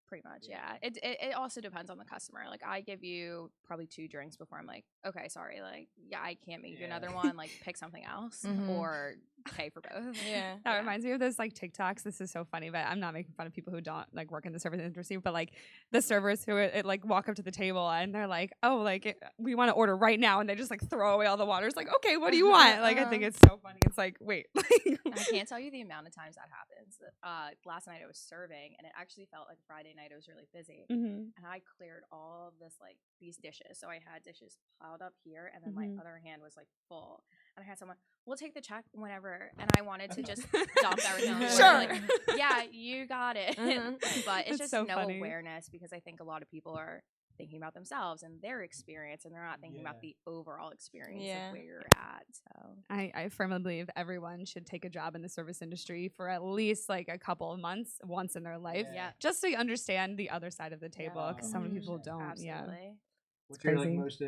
Pretty much, Yeah. yeah. It also depends on the customer. Like, I give you probably 2 drinks before I'm like, okay, sorry, like, I can't make you Yeah. another one. Like, pick something else Mhm. or pay for both. Yeah. That reminds me of those like TikToks. This is so funny, but I'm not making fun of people who don't like work in the service industry, but like the servers who like walk up to the table and they're like, oh, like we want to order right now, and they just like throw away all the water. It's like, okay, what do you want? Like I think it's so funny. It's like, wait, I can't tell you the amount of times that happens. Last night I was serving, and it actually felt like Friday night. It was really busy, and I cleared all of this like these dishes. So I had dishes piled up here, and then my other hand was like full. And I had someone, we'll take the check whenever. And I wanted to just dump everything on the floor. Sure. Like, yeah, you got it. But it's That's just so no funny. awareness, because I think a lot of people are thinking about themselves and their experience, and they're not thinking about the overall experience of where you're at. So I firmly believe everyone should take a job in the service industry for at least like a couple of months once in their life, yeah, just to understand the other side of the table, because so many Mhm. people don't. Yeah. absolutely. What's your like crazy. most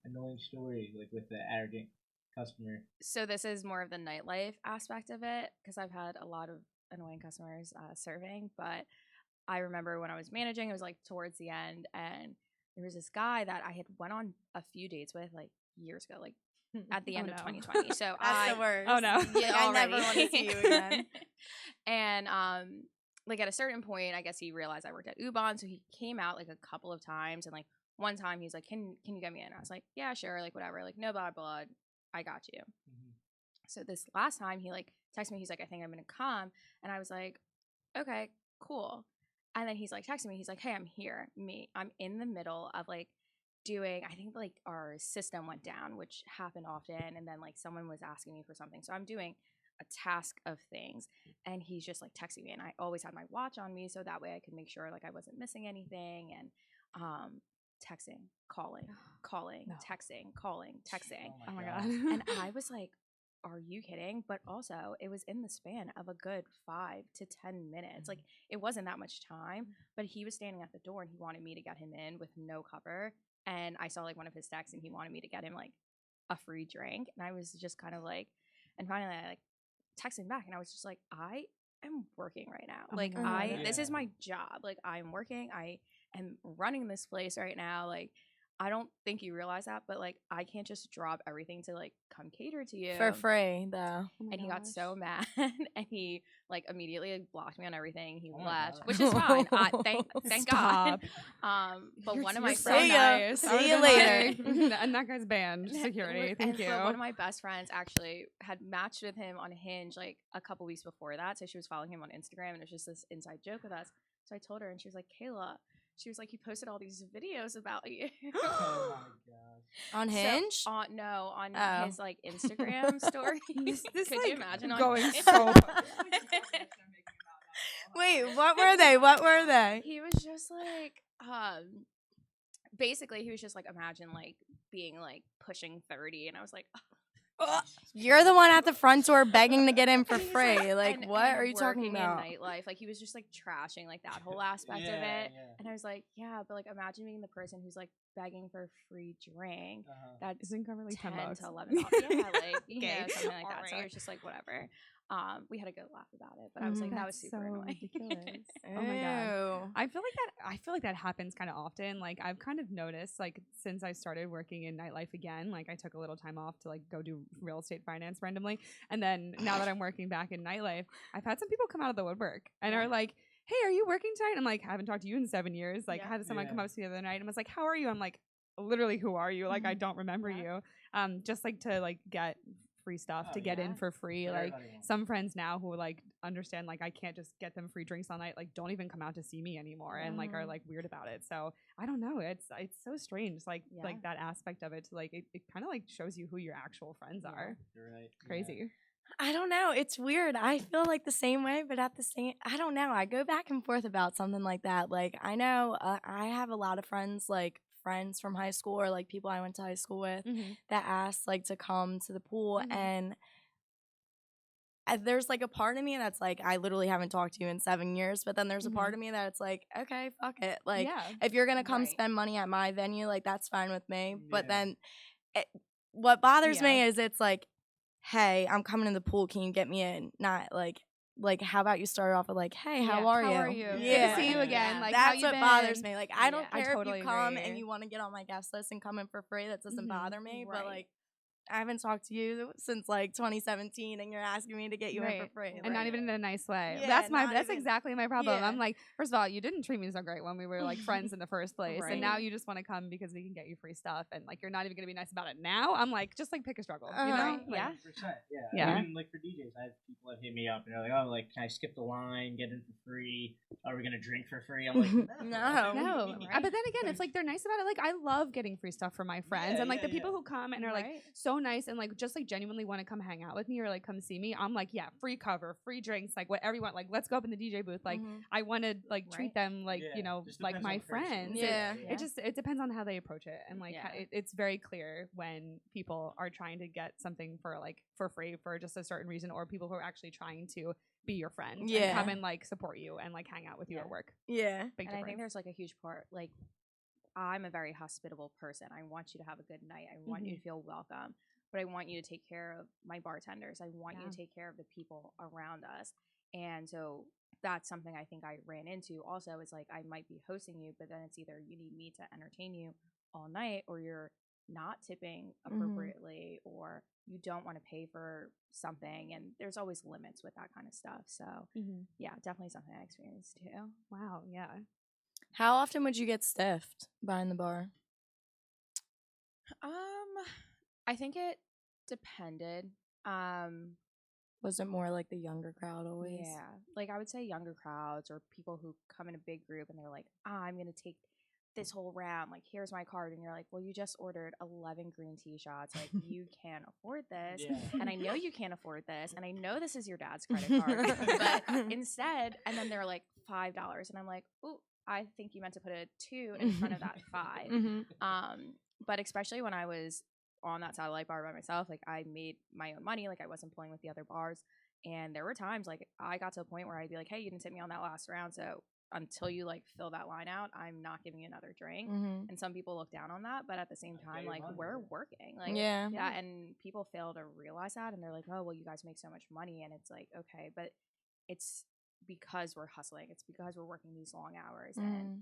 annoying story like with the arrogant customer? So this is more of the nightlife aspect of it, because I've had a lot of annoying customers serving. But I remember when I was managing, it was like towards the end, and there was this guy that I had went on a few dates with like years ago, like at the end of 2020. So That's the worst. Oh no. Yeah, I never already. want to see you again. And like at a certain point, I guess he realized I worked at Ubon, so he came out like a couple of times, and like one time he's like, "Can you get me in?" I was like, "Yeah, sure," like whatever, like no bad blood, I got you. So this last time he like texted me, he's like, "I think I'm gonna come," and I was like, "Okay, cool." And then he's like texting me, he's like, "Hey, I'm here. I'm in the middle of like doing, I think like our system went down, which happened often, and then like someone was asking me for something, so I'm doing a task of things, and he's just like texting me, and I always had my watch on me so that way I could make sure like I wasn't missing anything, and texting, calling, No. texting, calling, texting. Oh my god. And I was like, are you kidding? But also it was in the span of a good 5 to 10 minutes. Like, it wasn't that much time, but he was standing at the door and he wanted me to get him in with no cover. And I saw like one of his texts and he wanted me to get him like a free drink. And I was just kind of like, and finally I like texted him back and I was just like, I am working right now. Oh my Like God. this is my job. Like, I'm working. I am running this place right now. Like, I don't think you realize that, but like I can't just drop everything to like come cater to you For free, though. and he got so mad and he like immediately like, blocked me on everything. He Oh my left, God. which is fine. Thank God. But one of my You're so friends, nice. See I would've you been later. like, and that guy's banned. Security. Thank you. One of my best friends actually had matched with him on Hinge like a couple weeks before that, so she was following him on Instagram, and it was just this inside joke with us. So I told her, and she was like, "Kayla." She was like, "He posted all these videos about you." Oh my god. On Hinge? So, no, on Oh. his like Instagram story. This Could like, you imagine on going Hinge? so Wait, what were they? What were they? He was just like, basically, he was just like, imagine like being like pushing 30, and I was like, You're the one at the front door begging to get in for and he's free. Like, and- what and are you talking working about? in nightlife? Like he was just like trashing like that whole aspect of it, and I was like, yeah, but like imagine being the person who's like begging for a free drink. That's Isn't cover like 10 $10 to $11. Yeah, like Okay. something like that. So Alright. it was just like whatever. We had a good laugh about it, but I was like, that was That's super so annoying. ridiculous. Oh my god. Ew. I feel like that happens kind of often. Like I've kind of noticed, like since I started working in nightlife again, like I took a little time off to like go do real estate finance randomly, and then now that I'm working back in nightlife, I've had some people come out of the woodwork and are like, "Hey, are you working tonight?" I'm like, "I haven't talked to you in 7 years." Like, I had someone come up to me the other night and was like, "How are you?" I'm like, "Literally, who are you?" Like, I don't remember you. Just like to like get free stuff to get in for free. Like some friends now who like understand like I can't just get them free drinks all night, like don't even come out to see me anymore and like are like weird about it. So I don't know. It's so strange. Like that aspect of it, like it kind of like shows you who your actual friends are. You're right. Crazy. I don't know. It's weird. I feel like the same way, but at the same, I don't know. I go back and forth about something like that. Like I know I have a lot of friends, like friends from high school or like people I went to high school with that asked like to come to the pool, and there's like a part of me that's like I literally haven't talked to you in 7 years, but then there's a part of me that's like, okay, fuck it. Like if you're gonna come spend money at my venue, like that's fine with me. But then what bothers me is it's like, hey, I'm coming to the pool. Can you get me in? Not like how about you start off with like, hey, how are you? Good Yeah. to see you again. Like, That's how what you bothers been? me. Like, I don't I care totally if you come agree. and you want to get on my guest list and come in for free. That doesn't bother me. But Right. like, I haven't talked to you since like 2017, and you're asking me to get you in for free, and not even in a nice way. Yeah, that's not even- exactly my problem. Yeah. I'm like, first of all, you didn't treat me so great when we were like friends in the first place, Right. and now you just want to come because we can get you free stuff, and like you're not even gonna be nice about it now. I'm like, just like pick a struggle, you know? Right. Like, 100%, yeah. Yeah. Even like for DJs, I have people that hit me up and they're like, "Oh, like can I skip the line, get in for free? Are we gonna drink for free?" I'm like, No. No, but then again, it's like they're nice about it. Like I love getting free stuff for my friends, and like the people who come and are like so nice and like just like genuinely want to come hang out with me or like come see me. I'm like, yeah, free cover, free drinks, like whatever you want. Like let's go up in the DJ booth. Like I want to like treat them like you know just like depends my on the person. friends. Yeah. It depends on how they approach it, and like it's very clear when people are trying to get something for like for free for just a certain reason, or people who are actually trying to be your friend and come and like support you and like hang out with you at work. Yeah. Big And I think difference. there's like a huge part, like I'm a very hospitable person. I want you to have a good night. I want you to feel welcome, but I want you to take care of my bartenders. I want you to take care of the people around us. And so that's something I think I ran into also is like I might be hosting you, but then it's either you need me to entertain you all night or you're not tipping appropriately or you don't want to pay for something, and there's always limits with that kind of stuff. So yeah, definitely something I experienced too. Wow, yeah. How often would you get stiffed behind the bar? I think it depended. Was it more like the younger crowd always? Yeah, like I would say younger crowds or people who come in a big group and they're like, I'm gonna take this whole round, like here's my card, and you're like, well, you just ordered 11 green tea shots, like you can't afford this, and I know you can't afford this, and I know this is your dad's credit card, but instead, and then they're like $5, and I'm like, ooh, I think you meant to put a 2 in front of that 5. But especially when I was on that satellite bar by myself, like I made my own money, like I wasn't pulling with the other bars, and there were times like I got to a point where I'd be like, hey, you didn't tip me on that last round, so until you like fill that line out, I'm not giving you another drink. And some people look down on that, but at the same time, like we're working, like and people fail to realize that, and they're like, oh well, you guys make so much money, and it's like, okay, but it's because we're hustling, it's because we're working these long hours, and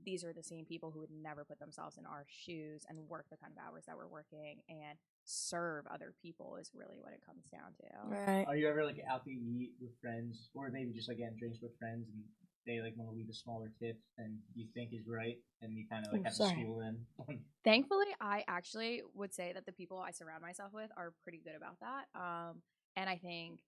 these are the same people who would never put themselves in our shoes and work the kind of hours that we're working and serve other people is really what it comes down to. Right. Are you ever like out to eat with friends, or maybe just like getting drinks with friends, and they like want to leave a smaller tip and you think is right, and you kind of like have to school them? Thankfully, I actually would say that the people I surround myself with are pretty good about that. And I think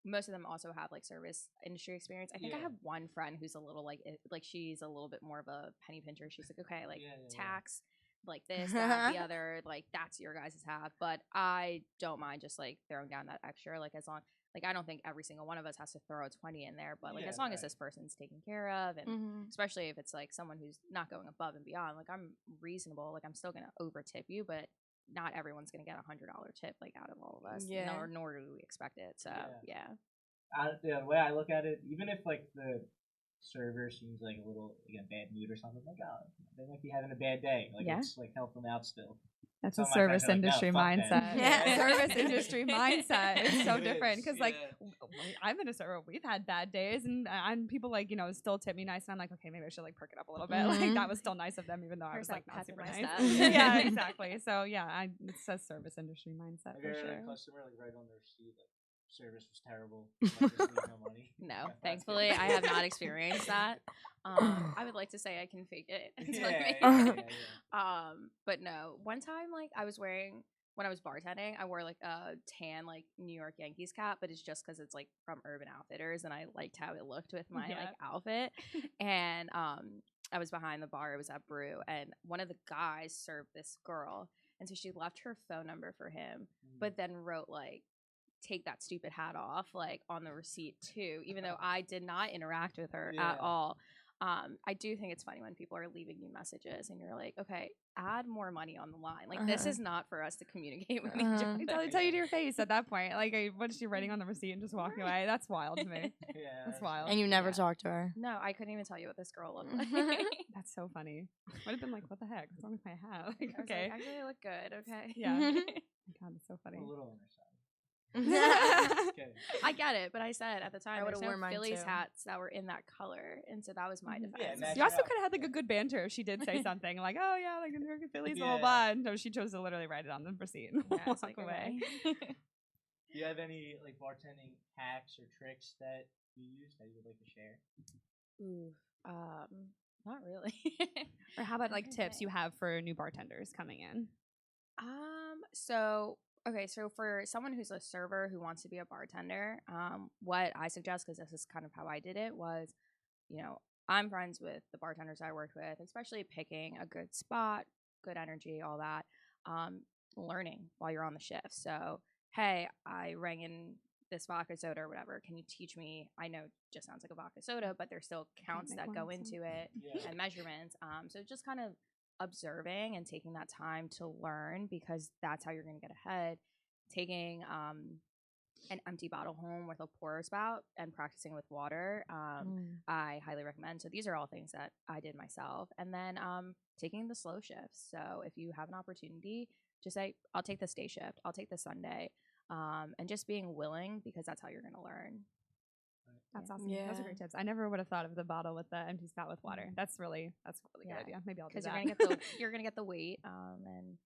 most of them also have like service industry experience. I think I have one friend who's a little like she's a little bit more of a penny pincher. She's like, okay, like tax, like this, that, the other, like that's your guys' half. But I don't mind just like throwing down that extra, like as long like I don't think every single one of us has to throw a 20 in there, but like Yeah, as long as right. this person's taken care of, and Mhm. especially if it's like someone who's not going above and beyond, like I'm reasonable, like I'm still gonna over tip you, but not everyone's gonna get $100 tip like out of all of us, Yeah. nor do we expect it. So yeah. The way I look at it, even if like the server seems like a little like in a bad mood or something, like they might be having a bad day. Like Yeah. it's like help them out still. That's Some a of my friends service are like, "No, industry fuck that." mindset. Yeah. Service industry mindset. It's so It different is, because like yeah. I've been a server. We've had bad days, and people like still tip me nice, and I'm like, okay, maybe I should like perk it up a little bit. Like Mhm. that was still nice of them, even though I There's was like that not pep super in my nice. step. Yeah, exactly. So yeah, it says service industry mindset Have for you ever had sure. a customer like right on their receipt like service was terrible, like, just leave no money? No, That's thankfully good. I have not experienced that. I would like to say I can fake it until I make yeah, it. yeah. But no, one time like I was wearing, when I was bartending, I wore like a tan like New York Yankees cap, but it's just because it's like from Urban Outfitters and I liked how it looked with my like outfit. And I was behind the bar, it was at Brew, and one of the guys served this girl, and so she left her phone number for him, but then wrote like, take that stupid hat off like on the receipt too, even though I did not interact with her Yeah. at all. I do think it's funny when people are leaving you messages and you're like, okay, add more money on the line. Like this is not for us to communicate with each other. They tell you to your face at that point. Like, what is she writing on the receipt and just walking away? That's wild to me. Yeah, That's wild. And you never Yeah. talked to her. No, I couldn't even tell you what this girl looked like. That's so funny. Would have been like, what the heck? What's wrong with my hat? Like, I was okay. like, actually, I look good. Okay. Yeah. God, that's so funny. a little on their side. Okay. I get it, but I said at the time, I there's would've no worn mine Phillies too. hats that were in that color, and so that was my defense. match You also up. could have had like a good banter if she did say something like, "Oh yeah, like New York Phillies, blah blah Yeah. blah." And no, she chose to literally write it on the receipt and Yeah, I was walk like, away. okay. Do you have any like bartending hacks or tricks that you use that you would like to share? Ooh, not really. Or how about like Okay. tips you have for new bartenders coming in? So okay, so for someone who's a server who wants to be a bartender, what I suggest, because this is kind of how I did it, was, I'm friends with the bartenders I worked with, especially picking a good spot, good energy, all that. Learning while you're on the shift. So, hey, I rang in this vodka soda or whatever. Can you teach me? I know it just sounds like a vodka soda, but there's still counts make that one go sound. into it Yeah. and measurements. So just kind of observing and taking that time to learn, because that's how you're going to get ahead. Taking an empty bottle home with a pour spout and practicing with water, I highly recommend. So these are all things that I did myself. And then taking the slow shifts. So if you have an opportunity, just say, I'll take this day shift, I'll take this Sunday, and just being willing, because that's how you're going to learn. That's Yeah. awesome. Those Yeah. are great tips. I never would have thought of the bottle with the empty spout with water. That's a really Yeah. good idea. Maybe I'll do Because that. you're gonna get the weight and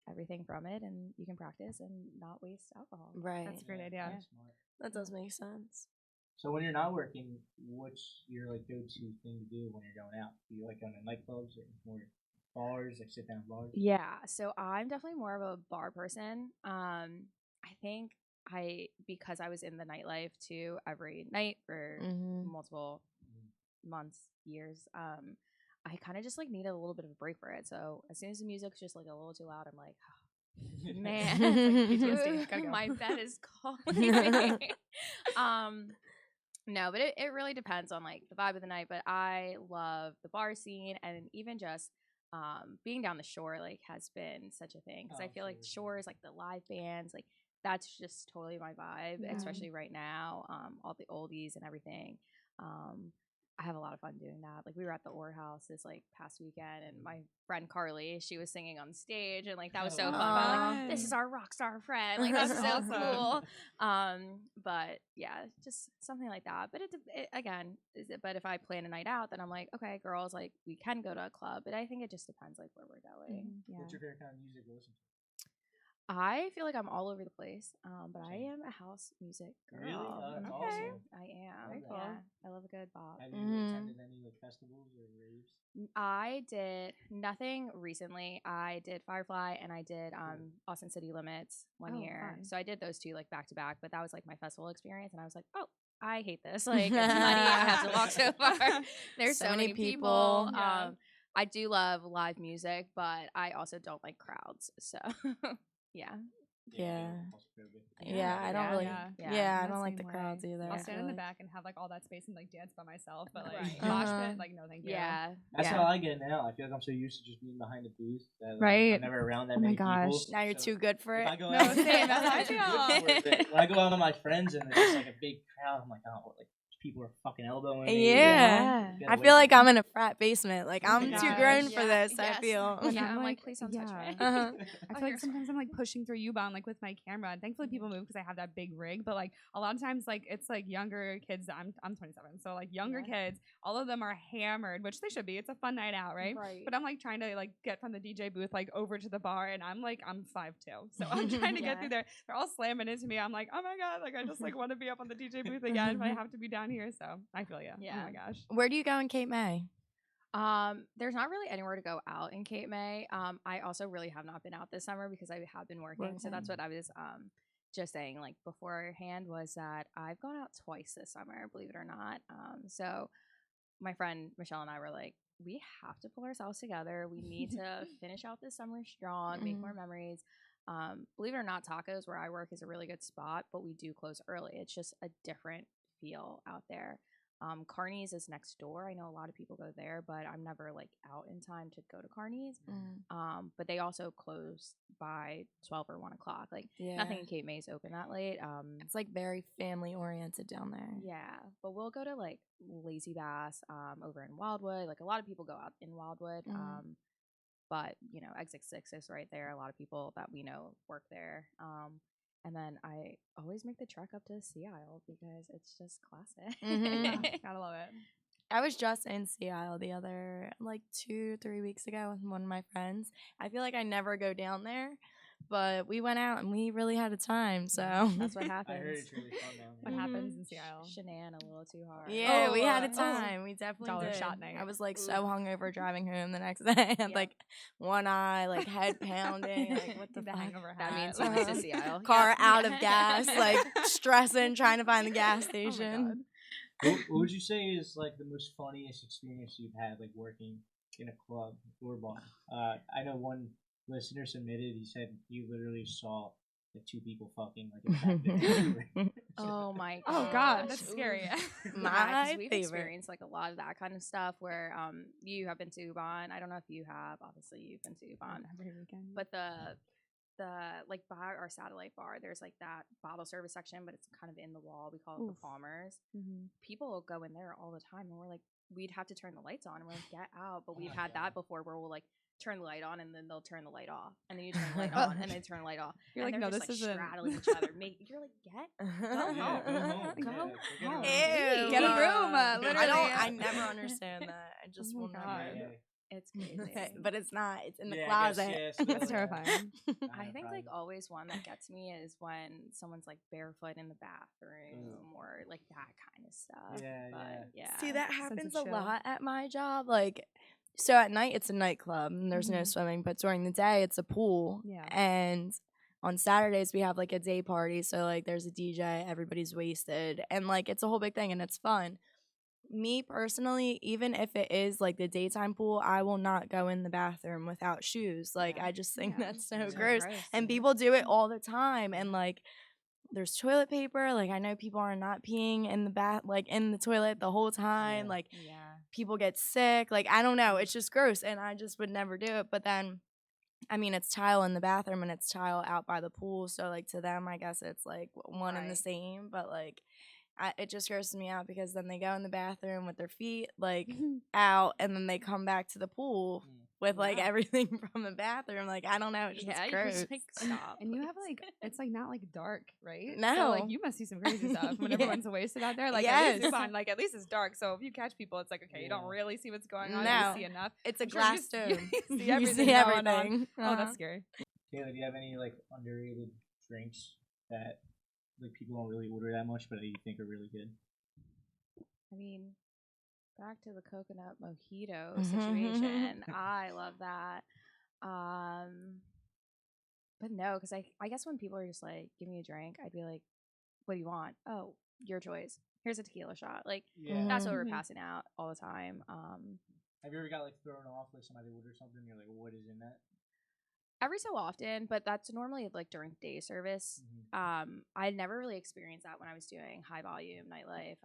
everything from it, and you can practice and not waste alcohol. Right. That's a great idea. That's smart. That does make sense. So when you're not working, what's your like go-to thing to do when you're going out? Do you like going to nightclubs or more bars, like sit down bars? Yeah, so I'm definitely more of a bar person. I think because I was in the nightlife too every night for multiple months, years, I kind of just like needed a little bit of a break for it. So as soon as the music's just like a little too loud, I'm like, oh, man, PTSD. Gotta go. my bed is calling me. No, but it really depends on like the vibe of the night. But I love the bar scene, and even just being down the shore like has been such a thing, because I feel like Absolutely. shores, like the live bands, like that's just totally my vibe, Yeah. especially right now. All the oldies and everything. I have a lot of fun doing that. Like we were at the Orr House this like past weekend, and my friend Carly, she was singing on stage, and like that was so fun. We're like, this is our rock star friend. Like that's so Awesome. cool. But yeah, just something like that. But but if I plan a night out, then I'm like, okay, girls, like we can go to a club. But I think it just depends like where we're going. Yeah. What's your favorite kind of music to listen to? I feel like I'm all over the place, but I Same. am a house music girl. Really? Oh, that's Okay. awesome. I am. Very cool. Yeah, I love a good bop. Have you attended any like festivals or raves? I did nothing recently. I did Firefly and I did Austin City Limits one Oh, year. fun. So I did those two like back to back, but that was like my festival experience, and I was like, oh, I hate this. Like it's muddy. I have to walk so far. There's so many people. Yeah. I do love live music, but I also don't like crowds. So yeah. Yeah. claustrophobic. Yeah, I don't Yeah. really. Yeah. Yeah, I I'm don't the like the same crowds way. either. I'll I stand feel in the like. back and have like all that space and like dance by myself, but like Right. mosh Uh-huh. pit, like no thank you. Yeah. That's yeah. how I get now. I feel like I'm so used to just being behind the booth that like, Right. I'm never around that Oh my many gosh. people. Now you're So too good for if it. I go No, out, same, that's how I I'm too good feel. for it. When I go out with my friends and there's just like a big crowd, I'm like, oh, like people are fucking elbowing me. Yeah. Get I away feel from like me. I'm in a frat basement. Like, Oh my I'm too gosh. grown for Yeah, this, I yes. feel. When Yeah, I'm I'm like, please don't touch me. Uh-huh. I feel like sometimes I'm like pushing through U-Bahn like with my camera, and thankfully people move because I have that big rig. But like a lot of times, like it's like younger kids. I'm 27, so like younger kids. All of them are hammered, which they should be. It's a fun night out, right? But I'm like trying to like get from the DJ booth like over to the bar, and I'm 5'2", so I'm trying to get through there. They're all slamming into me. I'm like, oh my god, like I just like want to be up on the DJ booth again, but I have to be down here. So I feel you. Yeah. Oh my gosh. Where do you go in Cape May? There's not really anywhere to go out in Cape May. I also really have not been out this summer because I have been working. So that's what I was just saying like beforehand was that I've gone out twice this summer, believe it or not. So my friend Michelle and I were like, we have to pull ourselves together. We need to finish out this summer strong, make more memories. Believe it or not, tacos where I work is a really good spot, but we do close early. It's just a different feel out there. Carney's is next door. I know a lot of people go there, but I'm never like out in time to go to Carney's. But they also close by 12 or 1 o'clock. Like nothing in Cape May is open that late. It's like very family oriented down there. Yeah, but we'll go to like Lazy Bass over in Wildwood. Like a lot of people go out in Wildwood. But you know, Exit 6 is right there. A lot of people that we know work there. And then I always make the trek up to Sea Isle because it's just classic. Gotta love it. I was just in Sea Isle the other 2-3 weeks ago with one of my friends. I feel like I never go down there, but we went out and we really had a time. So That's what I happens. heard it's really fun down What there. happens in Sea Isle? Shenan a little too hard. yeah, we had a Oh. time. We definitely Dollar did. shot night. I was like so hungover driving home the next day. I had like one eye, like head pounding. Like what the The fuck? hangover That hat. means you went to Sea Isle. Car Yeah. out of gas, like stressing, trying to find the gas Oh station. What would you say is like the most funniest experience you've had like working in a club or bar? I know one listener submitted. He said he literally saw like 2 people fucking like in the back. Oh my god. Oh god, that's scary. My we've favorite. experienced like a lot of that kind of stuff where you have been to Ubon. I don't know if you have. Obviously, you've been to Ubon. Every weekend. But the like by our satellite bar, there's like that bottle service section, but it's kind of in the wall. We call it the Palmers. People will go in there all the time, and we're like, we'd have to turn the lights on, and we're like, get out. But we've had that before, where we'll like turn the light on, and then they'll turn the light off, and then you turn the light on, and they turn the light off. You're and like, they're no, just, this like, isn't. straddling each other. You're like, get Yeah, home. go home. Go home. Ew. Get a room, literally. I never understand that. I just Oh my will God. never. It's crazy. But it's not. It's in the Yeah, I closet. guess, yeah, That's terrifying. I think like always one that gets me is when someone's like barefoot in the bathroom or like that kind of stuff. Yeah, But, yeah. See, that Sense happens of a chill. lot at my job. Like, so at night it's a nightclub and there's no swimming, but during the day it's a pool. Yeah. And on Saturdays we have like a day party. So like there's a DJ, everybody's wasted, and like it's a whole big thing and it's fun. Me personally, even if it is like the daytime pool, I will not go in the bathroom without shoes. Like I just think that's so gross. And people do it all the time. And like there's toilet paper. Like I know people are not peeing in the bath, like in the toilet the whole time. Yeah. Like people get sick. Like I don't know. It's just gross. And I just would never do it. But then, I mean, it's tile in the bathroom and it's tile out by the pool. So like to them, I guess it's like one and the Right. same. But like it just grosses me out because then they go in the bathroom with their feet like out and then they come back to the pool with like everything from the bathroom. Like I don't know, it's just you're gross. just like, stop. And you have like, it's like not like dark, right? No. So like you must see some crazy stuff when Yeah. everyone's wasted out there. Like Yes. at least it's dark. So if you catch people, it's like, okay, you don't really see what's going on. No. You see enough. It's a I'm sure glass you dome. see You everything see going on. everything. Oh, Uh-huh. that's scary. Kayla, do you have any like underrated drinks that like people don't really order that much, but that you think are really good? I mean, back to the coconut mojito situation. I love that. But no, because I guess when people are just like, give me a drink, I'd be like, what do you want? Oh, your choice. Here's a tequila shot. Like, Yeah. that's what we're Mhm. passing out all the time. Have you ever got like thrown off like somebody ordered something and you're like, what is in that? Every so often, but that's normally like during day service. I never really experienced that when I was doing high volume nightlife.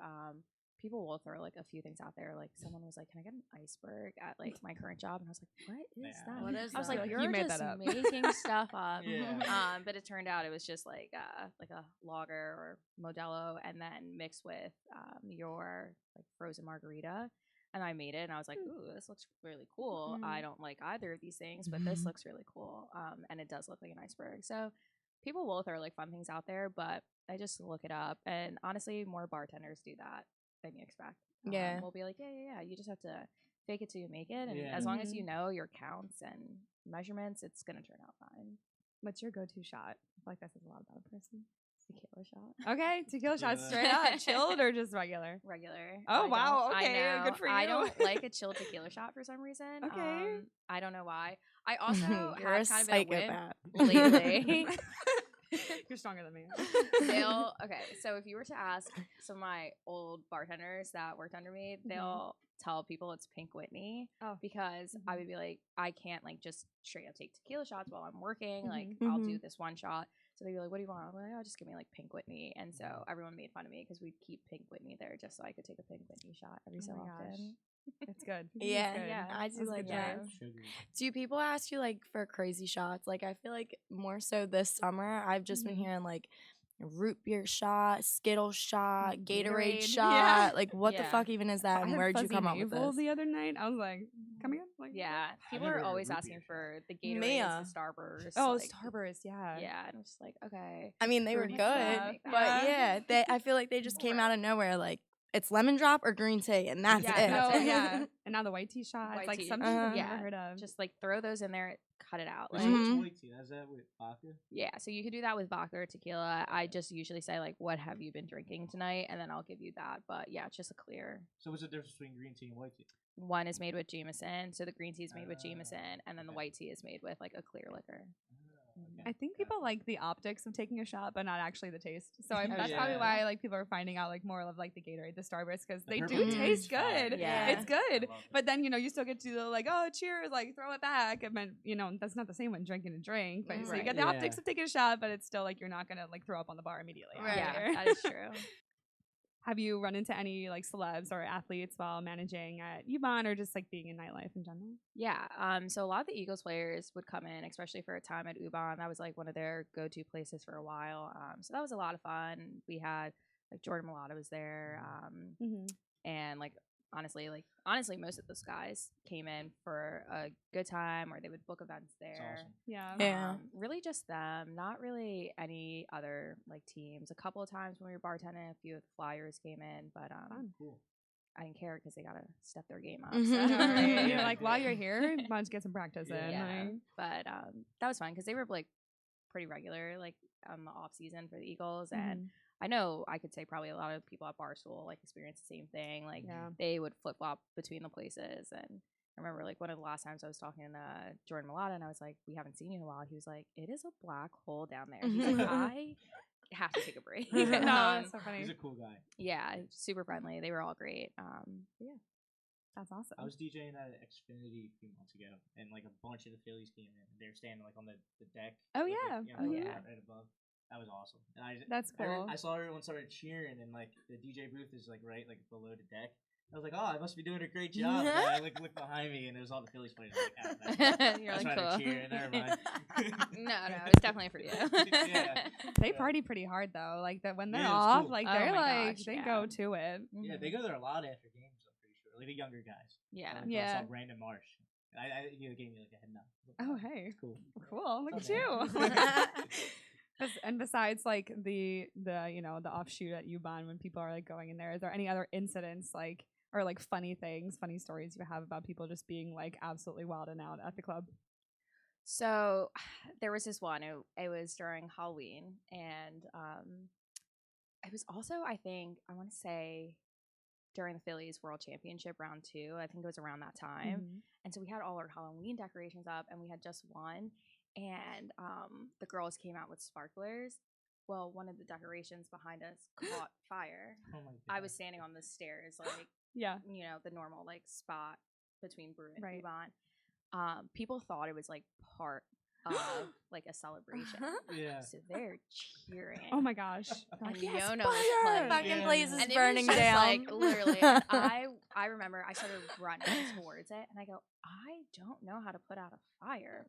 People will throw like a few things out there. Like someone was like, "Can I get an iceberg at like my current job?" And I was like, "What is that?" What is I was that? like, You "You're made just that up." making stuff up." Yeah. But it turned out it was just like a lager or Modelo, and then mixed with your like frozen margarita. And I made it, and I was like, "Ooh, this looks really cool." I don't like either of these things, but this looks really cool. And it does look like an iceberg. So people will throw like fun things out there, but I just look it up. And honestly, more bartenders do that than you expect. Yeah. We'll be like, yeah. You just have to fake it till you make it, and Yeah. as long as you know your counts and measurements, it's gonna turn out fine. What's your go-to shot? I feel like that says a lot about a person. Tequila shot. Okay, tequila shots Tequila. straight up, chilled or just regular? Regular. Oh, I wow, don't- I okay, know. good for I you. don't like a chilled tequila shot for some reason. Okay. I don't know why. I also You're a have kind of been a psychopath. wimp lately. You're stronger than me. Okay, so if you were to ask some of my old bartenders that worked under me, they'll tell people it's Pink Whitney. Oh. Because I would be like, I can't like just straight up take tequila shots while I'm working. Like Mhm. I'll do this one shot. So they'd be like, "What do you want?" I'm like, "Oh, just give me like Pink Whitney." And so everyone made fun of me because we'd keep Pink Whitney there just so I could take a Pink Whitney shot every so Oh my gosh. often. It's good. Yeah, It's good. yeah, I do That's like good that. choice. Sugar. Do people ask you like for crazy shots? Like I feel like more so this summer, I've just been hearing like root beer shot, Skittle shot, Gatorade Gatorade. shot. Yeah. Like what the Yeah. fuck even is that? I And had where'd you fuzzy come up with navel this? the other night. I was like, come again? Like, Yeah, people never are heard of always root asking beer for the Gatorades, Mia. the Starburst. Oh, like, Starburst, yeah. Yeah, and I'm just like, okay. I mean, they were Fruity good, stuff. but Yeah. yeah, I feel like they just came out of nowhere. Like it's lemon drop or green tea, and that's Yeah, it. that's No, it. yeah. And now the white tea shots, White like tea. some I've Yeah. never heard of. Just like throw those in there, cut it out. Wait, Like, so what's Mhm. white tea? Is that with vodka? yeah, so you could do that with vodka or tequila. I just usually say like, "What have you been drinking tonight?" And then I'll give you that. But yeah, it's just a clear. So what's the difference between green tea and white tea? One is made with Jameson, so the green tea is made with Jameson, and then the okay. white tea is made with like a clear liquor. I think people like the optics of taking a shot, but not actually the taste. So Oh, that's probably yeah. why like people are finding out like more of like the Gatorade, the Starburst, because The they purple do juice taste is fire. good. Yeah. It's good. I love it. But then you still get to do the like, oh, cheers, like throw it back, and then that's not the same when drinking a drink. But so you Right. get the Yeah. optics of taking a shot, but it's still like you're not gonna like throw up on the bar immediately. Right. after. Yeah, that is true. Have you run into any like celebs or athletes while managing at UBonn or just like being in nightlife in general? Yeah. So a lot of the Eagles players would come in, especially for a time at UBonn. That was like one of their go-to places for a while. So that was a lot of fun. We had like Jordan Mailata was there, and like honestly, most of those guys came in for a good time, or they would book events That's there. awesome. Yeah. Yeah. Really just them, not really any other like teams. A couple of times when we were bartending, a few of the Flyers came in, but Fun. Cool. I didn't care because they gotta step their game up. Mhm. So. Right. You're Yeah. like, while you're here, why don't you get some practice in? Yeah, Like, but that was fun because they were like pretty regular, like on the off season for the Eagles, and I know I could say probably a lot of people at Barstool like experience the same thing. Like Yeah. they would flip flop between the places, and I remember like one of the last times I was talking to Jordan Mailata, and I was like, "We haven't seen you in a while." He was like, "It is a black hole down there." He's like, "I have to take a break." no, Um, that's so funny. He's a cool guy. yeah, super friendly. They were all great. Yeah. That's awesome. I was DJing at Xfinity a few months ago, and like a bunch of the Phillies came in. They were standing like on the deck. Oh, like, yeah. you know, Oh, like, yeah. right above. That was awesome. And That's cool. I saw everyone started cheering, and like the DJ booth is like right like below the deck. I was like, oh, I must be doing a great job. And I looked behind me, and it was all the Phillies players. I was like, oh, You're that's like, why they're cool. cheering. Never mind. No, it's definitely for you. Yeah. They Yeah. party pretty hard though. Like that when they're Yeah, it's off, cool. like Oh they're my like gosh, they yeah. go to it. Yeah, they go there a lot after games. I'm pretty sure, like the younger guys. Yeah. Like, Yeah. I saw Brandon Marsh. He gave me like a head nod. Oh, hey. Cool. Cool. Look at Okay. you. And besides like the the offshoot at UBonn when people are like going in there, is there any other incidents like or like funny things, funny stories you have about people just being like absolutely wild and out at the club? So there was this one. It was during Halloween, and it was also I want to say during the Phillies World Championship round 2. I think it was around that time, and so we had all our Halloween decorations up, and we had just one, and the girls came out with sparklers. Well, one of the decorations behind us caught fire. Oh my god. I was standing on the stairs, like Yeah. the normal like spot between Brew and Right. Ubon. People thought it was like part like a celebration. Yeah. So they're cheering. Oh my gosh. And Yes, Yono fire! was playing. Fucking place is And it burning was just down. like literally. And I remember I started running towards it, and I go, I don't know how to put out a fire.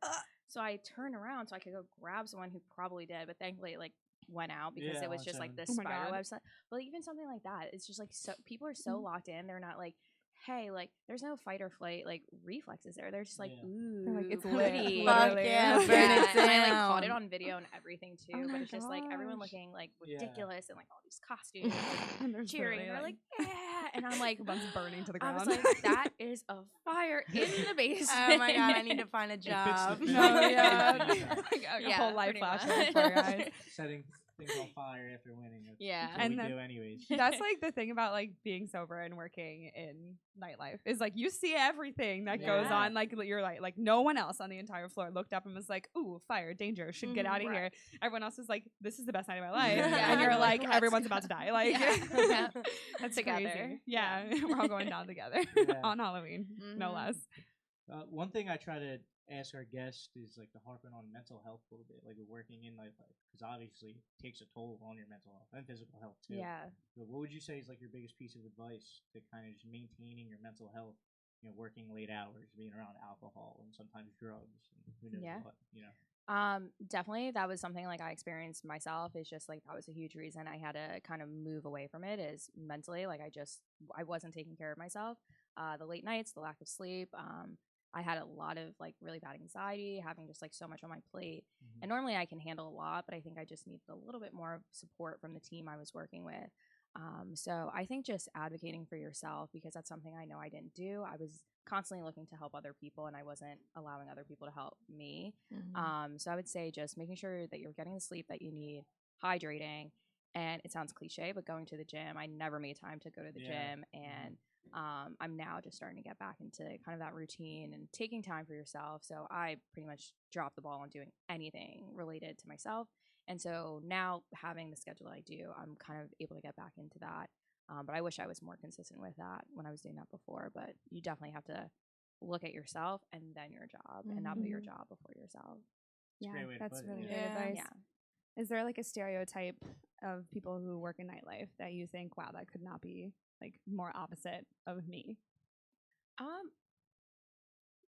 So I turned around so I could go grab someone who probably did, but thankfully it like went out because Yeah, it was on just like its this own. Oh my spider God. website. But like, even something like that, it's just like so people are so locked in. They're not like, hey, like there's no fight or flight like reflexes there. They're just like, Yeah. ooh, They're like, it's lit, pretty. Fuck literally. yeah, burn Yeah, it and I like caught it down. on video and everything too. Oh but my it's just like everyone gosh. looking like Yeah. ridiculous and like all these costumes, and And they're cheering. And they're like, yeah, and I'm like, one's burning to the I ground. was like, that is a fire in the basement. Oh my god, I need to find a fits job. the No, yeah. Yeah. Like, a Yeah, whole life pretty flash much. before your eyes. Setting things on fire after winning. That's Yeah. what And we then- do anyways. That's like the thing about like being sober and working in nightlife is like you see everything that goes Yeah. on. Like you're like no one else on the entire floor looked up and was like, "Ooh, fire, danger, should get Mhm. out of Right. here." Everyone else is like, "This is the best night of my life," Yeah. and you're like, Let's "Everyone's go. about to die." Like Yeah. Yeah. that's Together. crazy. Yeah, we're all going down together Yeah. on Halloween, no Mhm. less. One thing I try to ask our guests is like to harping on mental health a little bit, like we're working in nightlife, because obviously it takes a toll on your mental health and physical health too. Yeah. So what would you say is like your biggest piece of advice to kind of just maintaining your mental health? You know, working late hours, being around alcohol, and sometimes drugs, and who knows Yeah. what. You know. Definitely that was something like I experienced myself. It's just like that was a huge reason I had to kind of move away from it is mentally. Like I wasn't taking care of myself. The late nights, the lack of sleep. I had a lot of like really bad anxiety, having just like so much on my plate. And normally I can handle a lot, but I think I just needed a little bit more support from the team I was working with. So I think just advocating for yourself, because that's something I know I didn't do. I was constantly looking to help other people and I wasn't allowing other people to help me. So I would say just making sure that you're getting the sleep that you need, hydrating, and it sounds cliche, but going to the gym. I never made time to go to the Yeah. gym, and I'm now just starting to get back into kind of that routine and taking time for yourself. So I pretty much dropped the ball on doing anything related to myself. And so now having the schedule I do, I'm kind of able to get back into that. But I wish I was more consistent with that when I was doing that before. But you definitely have to look at yourself and then your job, and not put your job before yourself. It's a great way to that's put it, really yeah. good advice. Yeah. Is there like a stereotype of people who work in nightlife that you think, wow, that could not be like more opposite of me?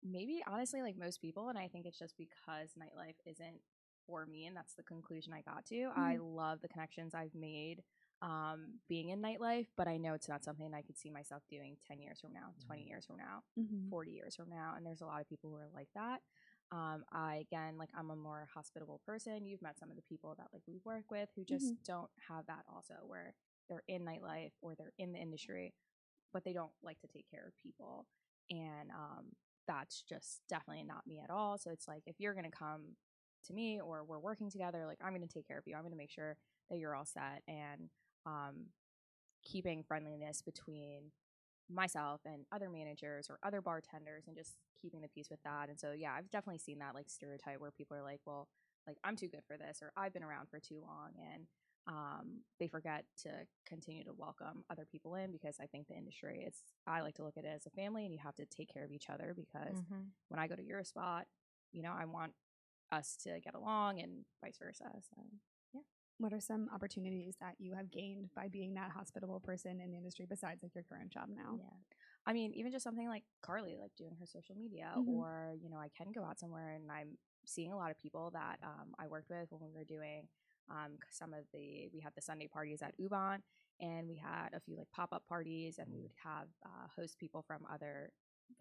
Maybe honestly, like most people, and I think it's just because nightlife isn't for me, and that's the conclusion I got to. I love the connections I've made being in nightlife, but I know it's not something I could see myself doing 10 years from now, 20 years from now, 40 years from now, and there's a lot of people who are like that. I'm a more hospitable person. You've met some of the people that like we work with who just don't have that also, where they're in nightlife or they're in the industry, but they don't like to take care of people. And that's just definitely not me at all. So it's like, if you're going to come to me or we're working together, like I'm going to take care of you. I'm going to make sure that you're all set, and keeping friendliness between myself and other managers or other bartenders, and just keeping the peace with that. And so, yeah, I've definitely seen that like stereotype where people are like, well, like I'm too good for this, or I've been around for too long, and they forget to continue to welcome other people in, because I think the industry is, I like to look at it as a family, and you have to take care of each other, because when I go to your spot, you know, I want us to get along and vice versa. So, yeah. What are some opportunities that you have gained by being that hospitable person in the industry besides like your current job now? Yeah. I mean, even just something like Carly, like doing her social media, or, you know, I can go out somewhere and I'm seeing a lot of people that I worked with when we were doing we had the Sunday parties at Ubon, and we had a few like pop-up parties, and we would have host people from other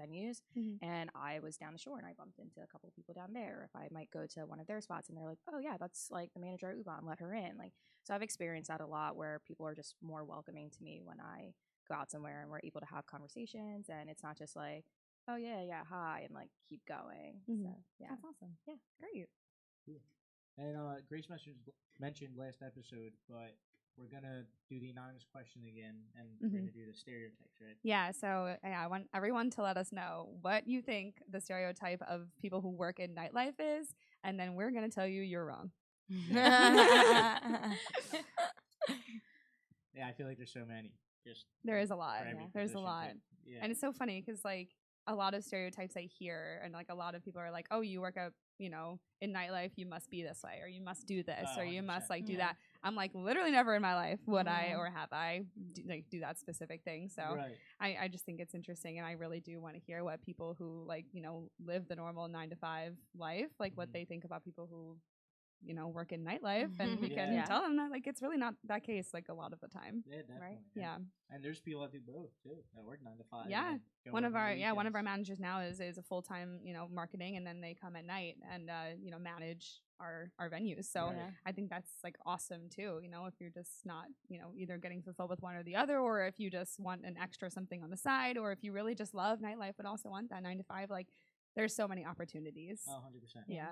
venues, and I was down the shore and I bumped into a couple of people down there. If I might go to one of their spots and they're like, oh yeah, that's like the manager at Ubon, let her in. Like, so I've experienced that a lot, where people are just more welcoming to me when I go out somewhere and we're able to have conversations, and it's not just like, oh yeah, hi, and like keep going. So yeah, That's awesome. Yeah, great. Cool. And Grace mentioned last episode, but we're gonna do the anonymous question again, and we're gonna do the stereotypes, right? Yeah, so I want everyone to let us know what you think the stereotype of people who work in nightlife is, and then we're gonna tell you you're wrong. Yeah, I feel like there's so many. Just There is a lot. for every There's a position, lot. but, yeah. And it's so funny because like a lot of stereotypes I hear, and like a lot of people are like, oh, you work at, you know, in nightlife, you must be this way, or you must do this, or you must like do that. I'm like, literally never in my life would I or have I do that specific thing. So I just think it's interesting, and I really do want to hear what people who like, you know, live the normal 9-to-5 life, like what they think about people who, you know, work in nightlife, and we can tell them that like it's really not that case like a lot of the time. Yeah, definitely. Right? Yeah. And there's people that do both too, that work 9 to 5. Yeah. One of our managers now is a full-time, you know, marketing, and then they come at night and you know, manage our venues. So I think that's like awesome too, you know, if you're just not, you know, either getting fulfilled with one or the other, or if you just want an extra something on the side, or if you really just love nightlife but also want that 9 to 5, like there's so many opportunities. 100%. Yeah.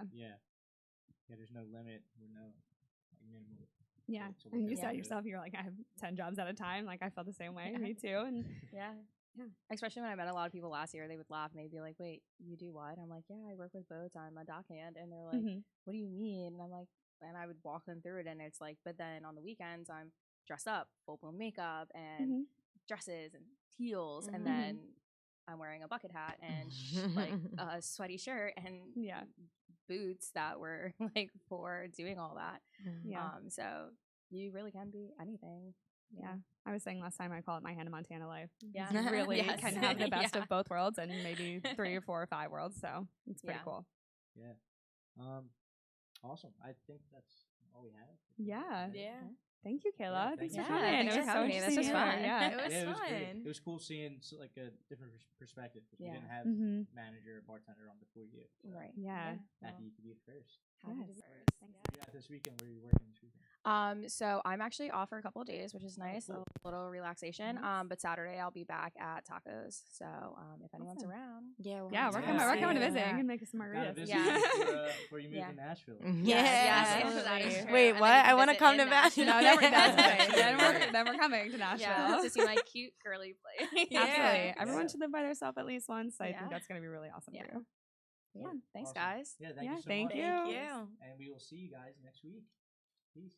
Yeah, there's no limit or no like, minimal. Yeah, and you said yourself, you're like, I have 10 jobs at a time. Like, I felt the same way. Me too. And yeah. Especially when I met a lot of people last year, they would laugh and they'd be like, "Wait, you do what?" I'm like, "Yeah, I work with boats. I'm a dockhand." And they're like, "What do you mean?" And I'm like, and I would walk them through it, and it's like, but then on the weekends, I'm dressed up, full blown makeup and dresses and heels, and then I'm wearing a bucket hat and like a sweaty shirt and boots that were like for doing all that. So you really can be anything. Yeah. I was saying last time, I call it my Hannah Montana life. Yeah. You really can have the best of both worlds, and maybe 3 or 4 or 5 worlds. So it's pretty cool. Yeah. Awesome. I think that's all we have. Yeah. Thank you, Kayla. Thanks for Yeah, coming. thanks for having me. This was fun. Yeah. It was was fun. great. It was cool seeing like a different perspective, because we didn't have manager or bartender on before you. So Right. Yeah. Happy you could be first. Happy to Yes. be first. What you got this weekend? Where are you working this weekend? So I'm actually off for a couple of days, which is nice, cool. a little relaxation. But Saturday I'll be back at Tacos. So if anyone's around, Yeah, we're coming to visit. You can make us some margaritas. Before you move to Nashville. Yes, that is true. Wait, And what? then you I can want to visit come in to Nashville. No, then we're coming to Nashville. Yeah, to see my cute girly place. Absolutely. Everyone should live by themselves at least once. I think that's going to be really awesome for you. Yeah, thanks Awesome. guys. Yeah, thank you so thank much. you. Thank you. And we will see you guys next week. Peace.